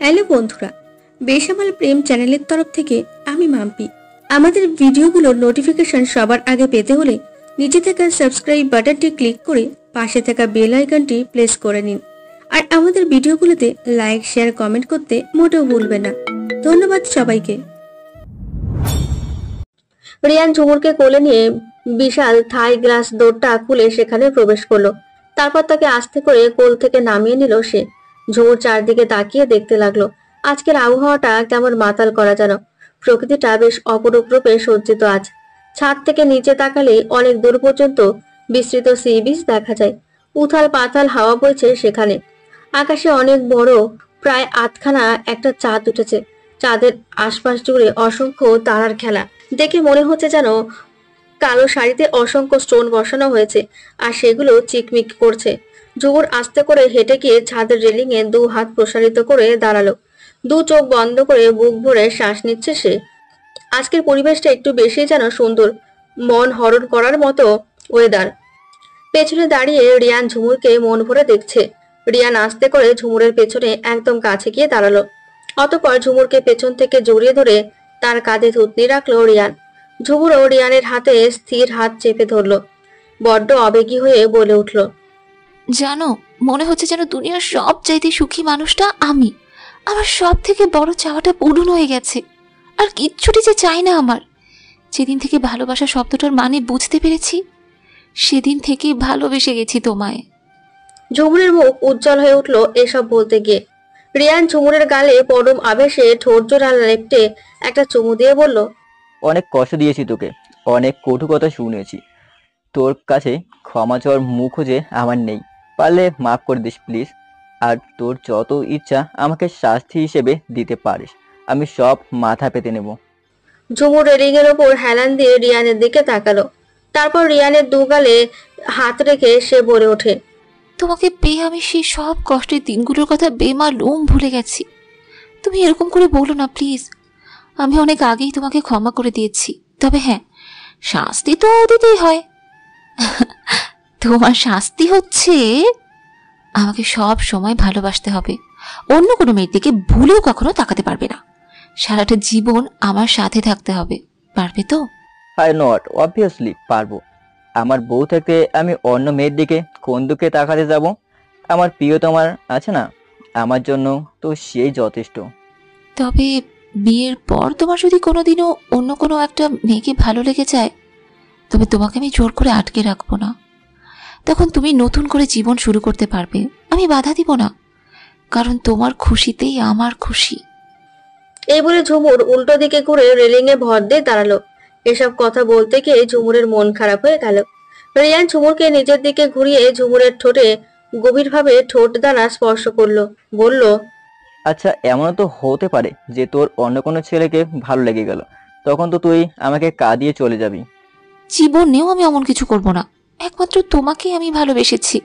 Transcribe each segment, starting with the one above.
Hello বন্ধুরা, বেসামাল প্রেম চ্যানেলের তরফ থেকে আমি মাম্পি। আমাদের ভিডিওগুলোর নোটিফিকেশন সবার আগে পেতে হলে নিচে থাকা সাবস্ক্রাইব বাটনটি ক্লিক করে পাশে থাকা বেল আইকনটি প্রেস করে নিন। আর আমাদের ভিডিওগুলোতে লাইক, শেয়ার, কমেন্ট করতে মোটেও ভুলবেন না। ধন্যবাদ সবাইকে। রিয়ান ঝুমুরকে কোলে নিয়ে বিশাল থাই গ্লাস দৌড়টা খুলে সেখানে প্রবেশ করলো। তারপর তাকে আস্তে করে কোল থেকে নামিয়ে নিল সে। ঝুমুর চারদিকে তাকিয়ে দেখতে লাগলো। আজকের আবহাওয়াটা কেমন মাতাল করা যেন। প্রকৃতিটা বেশ অপরূপ রূপে সজ্জিত আজ। ছাদ থেকে নিচে তাকালে অনেক দূর পর্যন্ত বিস্তৃত সি বিচ দেখা যায়। উথাল পাতাল হাওয়া বইছে সেখানে। আকাশে অনেক বড়, প্রায় আধখানা একটা চাঁদ উঠেছে। চাঁদের আশপাশ জুড়ে অসংখ্য তারার খেলা। দেখে মনে হচ্ছে যেন কালো শাড়িতে অসংখ্য স্টোন বসানো হয়েছে, আর সেগুলো চিকমিক করছে। ঝুমুর আস্তে করে হেঁটে গিয়ে ছাদের রেলিং এ দু হাত প্রসারিত করে দাঁড়ালো। দু চোখ বন্ধ করে বুক ভরে শ্বাস নিচ্ছে সে। আজকের পরিবেশটা একটু বেশি যেন সুন্দর, মন হরণ করার মতো ওয়েদার। পেছনে দাঁড়িয়ে রিয়ান ঝুমুরকে মন ভরে দেখছে। রিয়ান আস্তে করে ঝুমুরের পেছনে একদম কাছে গিয়ে দাঁড়ালো। অতঃপর ঝুমুরকে পেছন থেকে জড়িয়ে ধরে তার কাঁধে থুতনি রাখলো রিয়ান। ঝুমুরও রিয়ানের হাতে স্থির হাত চেপে ধরলো। বড্ড আবেগী হয়ে বলে উঠল, জানো, মনে হচ্ছে যেন দুনিয়ার সব চাইতে সুখী মানুষটা আমি। আমার সব থেকে বড় চাওয়াটা পূরণ হয়ে গেছে। আর কিচ্ছুটি যে চাই না আমার। যেদিন থেকে ভালোবাসা শব্দটার মানে বুঝতে পেরেছি, সেদিন থেকে ভালোবেসে গেছি তোমায়। ঝুমুরের মুখ উজ্জ্বল হয়ে উঠল এসব বলতে গিয়ে। রিয়ান ঝুমুরের গালে পরম আবেশে ঠোঁট জোড়া লেপটে একটা চুমু দিয়ে বলল, অনেক কষ্ট দিয়েছি তোকে, অনেক কটু কথা শুনেছি। তোর কাছে ক্ষমা চাওয়ার মুখও যে আমার নেই। পারলে মাফ করে দিস প্লিজ। আর তোর যত ইচ্ছা আমাকে শাস্তি হিসেবে দিতে পারিস, আমি সব মাথা পেতে নেব। ঝুমুর রেলিং এর ওপর হেলান দিয়ে রিয়ানের দিকে তাকালো। তারপর রিয়ানের দু গালে হাত রেখে সে বলে ওঠে, তোমাকে পেয়ে আমি সেই সব কষ্টের দিনগুলোর কথা বেমালুম ভুলে গেছি। তুমি এরকম করে বলো না প্লিজ। আমি অনেক আগেই তোমাকে ক্ষমা করে দিয়েছি। তবে হ্যাঁ, শাস্তি তো দিতেই হয়। তোমার শাস্তি হচ্ছে আমাকে সব সময় ভালোবাসতে হবে। অন্য কোনো মেয়ের দিকে ভুলেও কখনো তাকাতে পারবে না। সারাটা জীবন আমার সাথে থাকতে হবে। পারবে তো? আই নট অবভিয়াসলি পারবো। আমার বউ থাকতে আমি অন্য মেয়ের দিকে কোন দিকে তাকাতে যাব? আমার প্রিয়তমার আছে না, আমার জন্য তো সেই যথেষ্ট। তবে বিয়ের পর তোমার যদি কোনোদিনও অন্য কোনো একটা মেয়েকে ভালো লেগে যায়, তবে তোমাকে আমি জোর করে আটকে রাখবো না। তখন তুমি নতুন করে জীবন শুরু করতে পারবে। আমি বাধা দিব না, কারণ তোমার খুশিতেই আমার খুশি। এই বলে ঝুমুর উল্টো দিকে ঘুরে রেলিং এ ভর দিয়ে দাঁড়ালো। এসব কথা বলতে গিয়ে ঝুমুরের মন খারাপ হয়ে গেল। রিয়ান ঝুমুরকে নিজের দিকে ঘুরিয়ে ঝুমুরের ঠোঁটে গভীরভাবে ঠোঁট দ্বারা স্পর্শ করলো। বলল, আচ্ছা, এমনও তো হতে পারে যে তোর অন্য কোনো ছেলেকে ভালো লেগে গেল, তখন তো তুই আমাকে কাঁদিয়ে চলে যাবি। জীবনেও আমি এমন কিছু করব না। একমাত্র তোমাকেই আমি ভালোবেসেছি।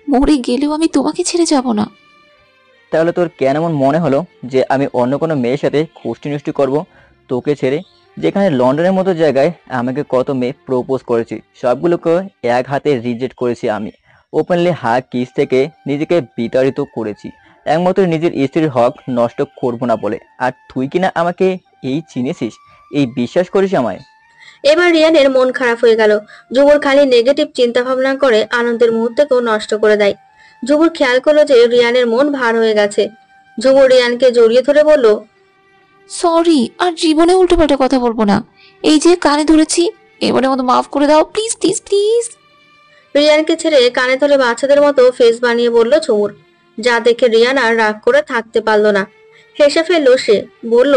মরে গেলেও আমি তোমাকে ছেড়ে যাব না। তাহলে তোর কেন এমন মনে হলো যে আমি অন্য কোনো মেয়ের সাথে খুষ্টি নষ্টি করবো তোকে ছেড়ে? যেখানে লন্ডনের মতো জায়গায় আমাকে কত মেয়ে প্রপোজ করেছি, সবগুলোকে এক হাতে রিজেক্ট করেছি আমি। ওপেনলি হাগ কিস থেকে নিজেকে বিতাড়িত করেছি একমাত্র নিজের স্ত্রীর হক নষ্ট করবো না বলে। আর তুই কিনা আমাকে এই চিনেছিস, এই বিশ্বাস করিস আমায়? এবার রিয়ানের মন খারাপ হয়ে গেল। ঝুমুর খালি নেগেটিভ চিন্তা ভাবনা করে আনন্দের মুহূর্তকেও নষ্ট করে দেয়। ঝুমুর খেয়াল করলো যে রিয়ানের মন ভার হয়ে গেছে। ঝুমুর রিয়ানকে জড়িয়ে ধরে বলল, সরি, আর জীবনে উল্টোপাল্টা কথা বলবো না। এই যে কানে ধরেছি, এবারের মতো মাফ করে দাও প্লিজ প্লিজ প্লিজ। রিয়ানকে ছেড়ে কানে ধরে বাচ্চাদের মতো ফেস বানিয়ে বলল ঝুমুর। যা দেখে রিয়ান আর রাগ করে থাকতে পারলো না। হেসে ফেললো সে। বলল,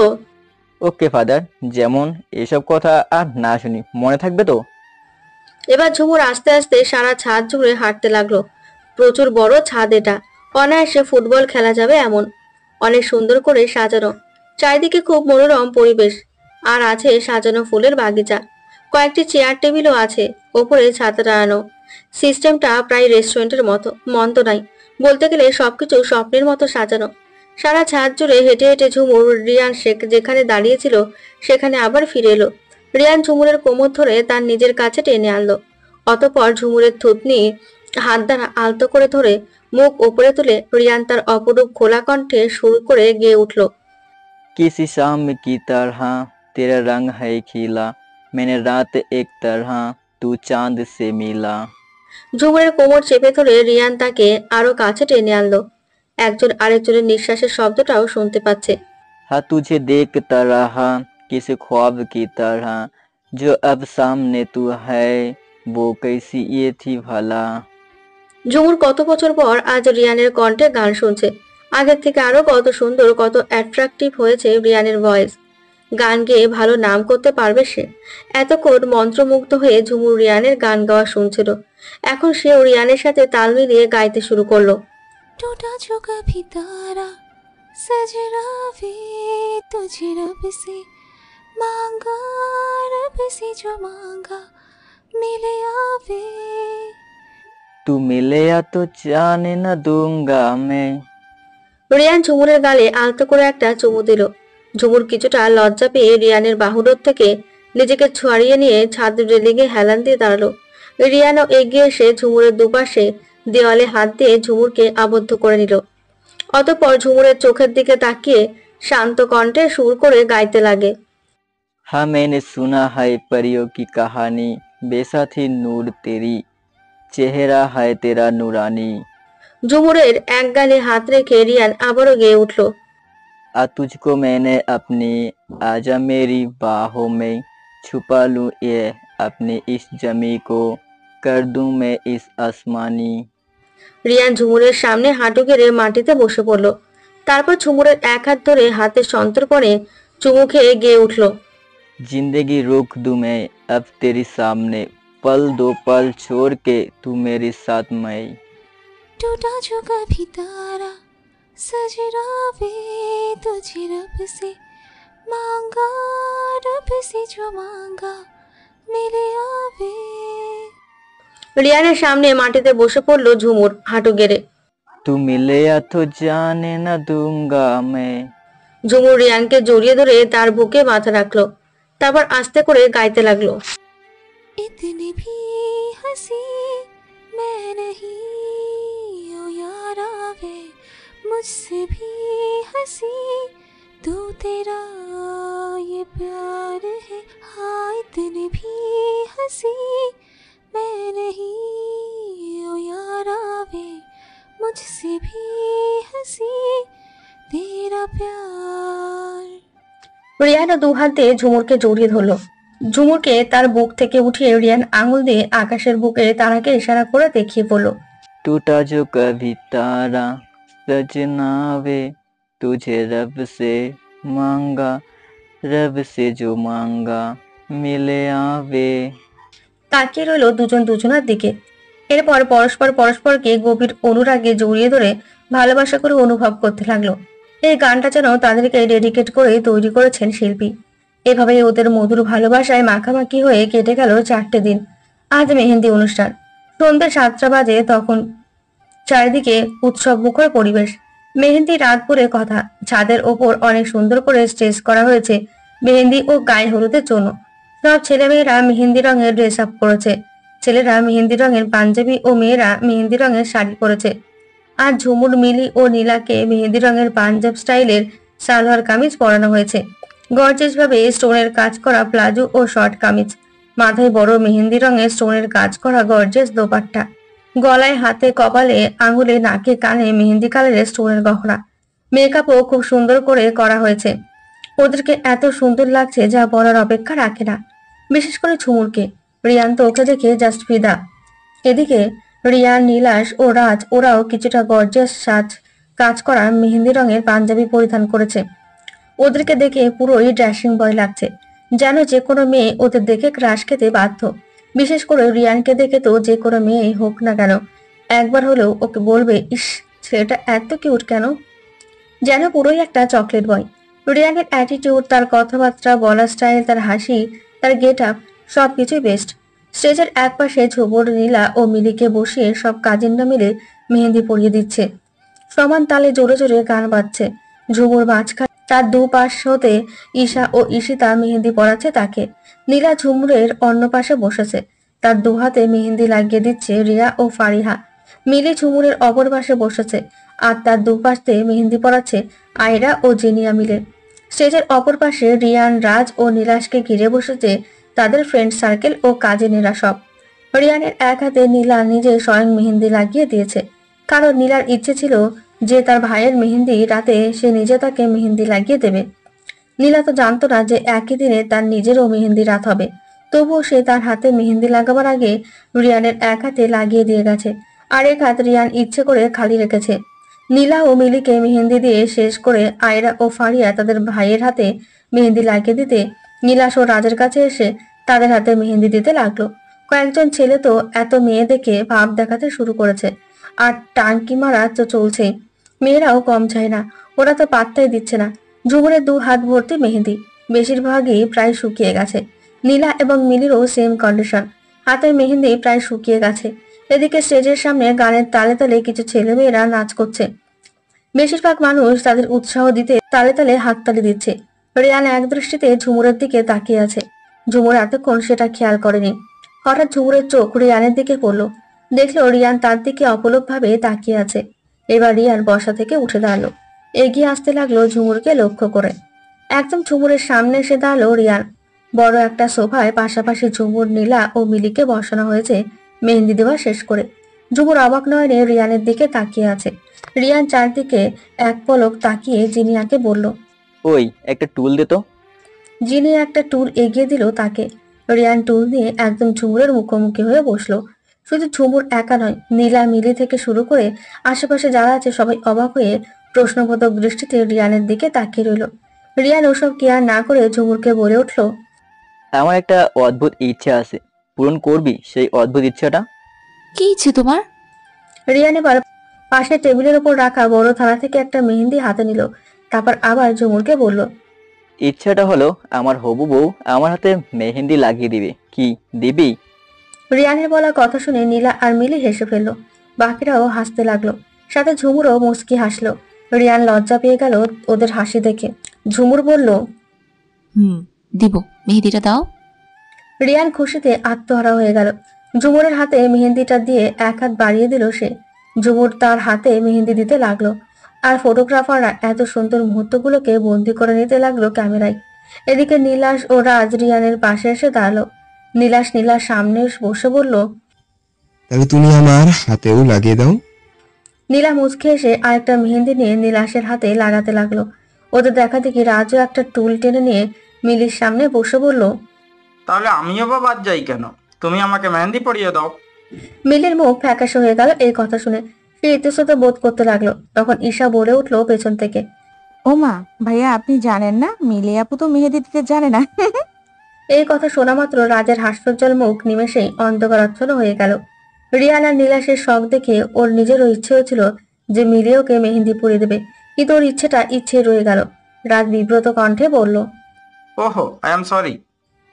ওকে ফাদার, যেমন এসব কথা আর না শুনি, মনে থাকবে তো? এবার ঝুমুর আস্তে আস্তে সারা ছাদ জুড়ে হাঁটতে লাগলো। প্রচুর বড় ছাদ এটা, অনায়াসে ফুটবল খেলা যাবে এমন। অনেক সুন্দর করে সাজানো, চারিদিকে খুব মনোরম পরিবেশ। আর আছে সাজানো ফুলের বাগিচা। কয়েকটি চেয়ার টেবিলও আছে, ওপরে ছাতা টানানো। সিস্টেমটা প্রায় রেস্টুরেন্টের মতো, মন্দ নাই। বলতে গেলে সবকিছু স্বপ্নের মতো সাজানো। সারা ছাদ জুড়ে হেঁটে হেঁটে ঝুমুর রিয়ান শেখ যেখানে দাঁড়িয়েছিল সেখানে আবার ফিরে এলো। রিয়ান ঝুমুরের কোমর ধরে তার নিজের কাছে টেনে আনলো। অতঃপর ঝুমুরের থুতনি হাত দ্বারা আলতো করে ধরে মুখ উপরে তুলে রিয়ান তার অপরূপ খোলা কণ্ঠে সুর করে গেয়ে উঠল। किसी शाम की तरह तेरा रंग है खिला, मैंने रात एक तरह तू चांद से मिला। ঝুমুরের কোমর চেপে ধরে রিয়ান তাকে আরো কাছে টেনে আনলো। একজন আরেকজনের নিঃশ্বাসের শব্দটাও শুনতে পাচ্ছে। हाँ तुझे देखता रहा किसी ख्वाब की तरह, जो अब सामने तू है वो कैसी ये थी भला। ঝুমুর কত বছর পর আজ রিয়ানের কণ্ঠে গান শুনছে। আগের থেকে আরো কত সুন্দর, কত অ্যাট্রাকটিভ হয়েছে রিয়ানের ভয়েস। গান গেয়ে ভালো নাম করতে পারবে সে। এতক্ষণ মন্ত্রমুগ্ধ হয়ে ঝুমুর রিয়ানের গান গাওয়া শুনছিল। এখন সেও রিয়ানের সাথে তাল মিলিয়ে গাইতে শুরু করলো। टूटा जो कभी तारा सजना वे तुझे रब से मांगा, रब से जो मांगा मिले आवे। तू मिले या तो जाने न दूंगा मैं। রিয়ান ঝুমুরের গালে আলতো করে একটা চুমু দিল। ঝুমুর কিছুটা লজ্জা পেয়ে রিয়ানের বাহুডোর থেকে নিজেকে ছড়িয়ে নিয়ে ছাদ রেলিংয়ে হেলান দিয়ে দাঁড়ালো। রিয়ানও এগিয়ে এসে ঝুমুরের দুপাশে দেওয়ালে হাত দিয়ে ঝুমুরকে আবদ্ধ করে নিল। অতঃপর ঝুমুরের চোখের দিকে তাকিয়ে শান্ত কণ্ঠে সুর করে গাইতে লাগে। हाँ मैंने सुना है परियों की कहानी, बेसा थी नूर तेरी, चेहरा है तेरा नूरानी। ঝুমুরের এক গালে হাত রেখে রিয়ান আবারও গেয়ে উঠল। आ तुझको मैंने अपनी, आजा मेरी बाहों में, छुपा लूं ये अपने इस जमी को, कर दूं मैं इस आसमानी। রিয়ান ঝুমুরের সামনে হাঁটু গেড়ে মাটিতে বসে পড়ল। তারপর ঝুমুরের এক হাত ধরে হাতের সন্তর্পণে চুমু খেয়ে গেয়ে উঠল। जिंदगी रोक दूं मैं अब तेरी सामने, पल दो पल छोड़ के तू मेरे साथ मैं। टूटा जो कभी तारा सजना वे तुझे रब से मांगा, रब से जो मांगा मिले आवे। রিয়ানের সামনে মাটিতে বসে পড়ল ঝুমুর হাঁটু গেড়ে। तू मिले या तो जाने न दूंगा मैं। ঝুমুর রিয়ানকে জড়িয়ে ধরে তার বুকে মাথা রাখলো। তারপর আস্তে করে গাইতে লাগলো। इतनी भी हंसी मैं नहीं ओ यारा वे, मुझसे भी हंसी तू, तेरा ये प्यार है। हाँ इतनी भी हंसी मैं नहीं ओ यारा वे, मुझसे भी हंसी तेरा प्यार। রিয়ানও দু হাত দিয়ে ঝুমুরকে জড়িয়ে ধরলো। ঝুমুরকে তার বুক থেকে উঠিয়ে রিয়ান আঙুল দিয়ে আকাশের বুকে তারাকে ইশারা করে দেখিয়ে বলল। टूटा जो कभी तारा सजना वे तुझे रब से मांगा, रब से जो मांगा मिले आवे। তাকিয়ে রইল দুজন দুজনার দিকে। এরপর পরস্পর পরস্পরকে গভীর অনুরাগে জড়িয়ে ধরে ভালোবাসা করে অনুভব করতে লাগলো। এই গানটা যেন তাদেরকে ডেডিকেট করে তৈরি করেছেন শিল্পী। এভাবেই ওদের মধুর ভালোবাসায় মাখামাখি হয়ে কেটে গেল 4টে দিন। আজ মেহেন্দি অনুষ্ঠান। সন্ধ্যে 7টা বাজে। তখন চারিদিকে উৎসব মুখর পরিবেশ। মেহেন্দি রাত পরে কথা। ছাদের ওপর অনেক সুন্দর করে স্টেজ করা হয়েছে মেহেন্দি ও গায়ে হলুদের জন্য। সব ছেলেমেয়েরা মেহেন্দি রঙের ড্রেস আপ করেছে। ছেলেরা মেহেন্দি রঙের পাঞ্জাবি ও মেয়েরা মেহেন্দি রঙের শাড়ি পরেছে। আজ ঝুমুর, মিলি ও নীলাকে মেহেন্দি রঙের পাঞ্জাব স্টাইলের সালোয়ার কামিজ পরানো হয়েছে। গর্জিয়াস ভাবে স্টোনের কাজ করা প্লাজো ও শর্ট কামিজ, মাথায় বড় মেহেন্দি রঙের স্টোনের কাজ করা গর্জিয়াস দোপাট্টা, গলায়, হাতে, কপালে, আঙুলে, নাকে, কানে মেহেন্দি কালারের স্টোনের গহনা। মেকআপও খুব সুন্দর করে করা হয়েছে। ওদেরকে এত সুন্দর লাগছে যা বলার অপেক্ষা রাখে না। বিশেষ করে ঝুমুরকে। রিয়ান তো ওকে দেখে জাস্ট ফিদা। এদিকে রিয়ান, নীলাশ ও রাজ ওরাও কিছুটা গর্জিয়াস কাজ করা মেহেন্দি রঙের পাঞ্জাবি পরিধান করেছে। ওদেরকে দেখে পুরোই ড্যাশিং বয় লাগছে, যেন যে কোনো মেয়ে ওদের দেখে ক্রাশ খেতে বাধ্য। বিশেষ করে রিয়ানকে দেখে তো যে কোনো মেয়েই হোক না কেন একবার হলেও ওকে বলবে, ইস ছেলেটা এত কিউট কেন, যেন পুরোই একটা চকলেট বয়। রিয়ানের অ্যাটিটিউড, তার কথাবার্তা, বলার স্টাইল, তার হাসি, তার গেট আপ সবকিছুই বেস্ট। স্টেজের এক পাশে ঝুমুর, নীলা ও মিলিকে বসিয়ে সব কাজিনরা মিলে মেহেন্দি পরিয়ে দিচ্ছে। সমান তালে জোরে জোরে গান বাজছে। ঝুমুর মাঝখানে, তার দুপাশ হতে ঈশা ও ঈশিতা মেহেন্দি পরাচ্ছে তাকে। নীলা ঝুমুরের অন্য পাশে বসেছে। তার দুহাতে মেহেন্দি লাগিয়ে দিচ্ছে রিয়া ও ফারিহা। মিলি ঝুমুরের অপর পাশে বসেছে আর তার দুপাশে মেহেন্দি পড়াচ্ছে আয়রা ও জিনিয়া মিলে। স্টেজের অপর পাশে রিয়ান, রাজ ও নীলাশকে ঘিরে বসেছে তাদের ফ্রেন্ড সার্কেল ও কাজিনেরা সব। রিয়ানের এক হাতে নীলা নিজে স্বয়ং মেহেন্দি লাগিয়ে দিয়েছে, কারণ নীলার ইচ্ছে ছিল যে তার ভাইয়ের মেহেন্দি রাতে সে নিজে তাকে মেহেন্দি লাগিয়ে দেবে। নীলা তো জানতো না যে একই দিনে তার নিজেরও মেহেন্দি রাত হবে, তবুও সে তার হাতে মেহেন্দি লাগাবার আগে রিয়ানের এক হাতে লাগিয়ে দিয়ে গেছে, আর এক হাত রিয়ান ইচ্ছে করে খালি রেখেছে। নীলা ও মিলিকে মেহেন্দি দিয়ে শেষ করে আয়রা ও ফারিয়া তাদের ভাইয়ের হাতে মেহেন্দি লাগিয়ে দিতে নীলাশ ও রাজের কাছে এসে তাদের হাতে মেহেন্দি দিতে লাগলো। কয়েকজন ছেলে তো এত মেয়ে দেখে ভাব দেখাতে শুরু করেছে, আর টাঙ্কি মারা তো চলছেই। মেয়েরাও কম চায় না, ওরা তো পাত্তাই দিচ্ছে না। ঝুমুরের 2 হাত ভর্তি মেহেন্দি, বেশিরভাগই প্রায় শুকিয়ে গেছে। নীলা এবং মিলিরও সেম কন্ডিশন, হাতের মেহেন্দি প্রায় শুকিয়ে গেছে। এদিকে স্টেজের সামনে গানের তালে তালে কিছু ছেলেমেয়েরা নাচ করছে। বেশিরভাগ মানুষ তাদের উৎসাহ দিতে তালে তালে হাততালি দিচ্ছে। রিয়ান এক দৃষ্টিতে ঝুমুরের দিকে তাকিয়ে আছে। ঝুমুর এতক্ষণ সেটা খেয়াল করেনি। হঠাৎ ঝুমুরের চোখ রিয়ানের দিকে পড়লো, দেখলো রিয়ান তার দিকে অপলকভাবে তাকিয়ে আছে। এবার রিয়ান বসা থেকে উঠে দাঁড়ালো, এগিয়ে আসতে লাগলো ঝুমুরকে লক্ষ্য করে। একদম ঝুমুরের সামনে এসে দাঁড়ালো রিয়ান। বড় একটা সোফায় পাশাপাশি ঝুমুর, নীলা ও মিলিকে বসানো হয়েছে মেহেন্দি দেওয়া শেষ করে। ঝুমুর অবাক নয়নে রিয়ানের দিকে তাকিয়ে আছে। রিয়ান চারদিকে এক পলক তাকিয়ে জিনিয়াকে বলল। ওই একটা টুল দে তো। জিনিয়া একটা টুল এগিয়ে দিল তাকে। রিয়ান টুল নিয়ে একদম ঝুমুরের মুখোমুখি হয়ে বসলো। শুধু ঝুমুর একা নয়, নীলা, মিলি থেকে শুরু করে আশেপাশে যারা আছে সবাই অবাক হয়ে প্রশ্নবোধক দৃষ্টিতে রিয়ানের দিকে তাকিয়ে রইল। রিয়ান ওসব কেয়ার না করে ঝুমুরকে বলে উঠল। আমার একটা অদ্ভুত ইচ্ছা আছে, পূরণ করবি সেই অদ্ভুত ইচ্ছাটা? কি ইচ্ছে তোমার? রিয়ান এবার পাশে টেবিলের উপর রাখা বড় থালা থেকে একটা মেহেন্দি হাতে নিল, তারপর আবার ঝুমুরকে বলল। ইচ্ছাটা হলো আমার হবু বউ আমার হাতে মেহেন্দি লাগিয়ে দিবে, কি দিবি? রিয়ানের বলা কথা শুনে নীলা আর মিলি হেসে ফেললো, বাকিরাও হাসতে লাগলো, সাথে ঝুমুরও মুচকি হাসলো। রিয়ান লজ্জা পেয়ে গেল ওদের হাসি দেখে। ঝুমুর বলল, দিব, মেহেদিটা দাও। রিয়ান খুশিতে আত্মহারা হয়ে গেল। ঝুমুরের হাতে মেহেন্দিটা দিয়ে এক হাত বাড়িয়ে দিল সে। ঝুমুর তার হাতে মেহেন্দি দিতে লাগলো, আর ফটোগ্রাফাররা এত সুন্দর মুহূর্তগুলোকে বন্দি করে নিতে লাগলো ক্যামেরায়। এদিকে নীলাশ ও রাজ রিয়ানের পাশে এসে দাঁড়ালো। নীলাশ নীলার সামনে বসে বলল, তাহলে তুমি আমার হাতেও লাগিয়ে দাও। নীলা মুচকে এসে আরেকটা মেহেন্দি নিয়ে নীলাশের হাতে লাগাতে লাগলো। ওদের দেখা দেখি রাজও একটা টুল টেনে নিয়ে মিলির সামনে বসে বলল, তাহলে আমিও বা বাদ যাই কেন? তুমি আমাকে মেহেন্দি পরিয়ে দাও। মিলির মুখ ফ্যাকাশে হয়ে গেল এই কথা শুনে। সে ইতস্তত বোধ করতে লাগলো। তখন ঈশা বলে উঠলো পেছন থেকে, ও মা, ভাইয়া আপনি জানেন না মিলি আপু তো মেহেদি দিতে জানে না। এই কথা শোনা মাত্র রাজের হাস্যোজ্জ্বল মুখ নিমেষেই অন্ধকারাচ্ছন্ন হয়ে গেল। রিয়ান আর নীলাশের শখ দেখে ওর নিজেরও ইচ্ছে হয়েছিল যে মিলি ওকে মেহেন্দি পরিয়ে দেবে, কিন্তু ওর ইচ্ছেটা ইচ্ছে রয়ে গেল। রাজ বিব্রত কণ্ঠে বলল, ওহো, আই এম সরি।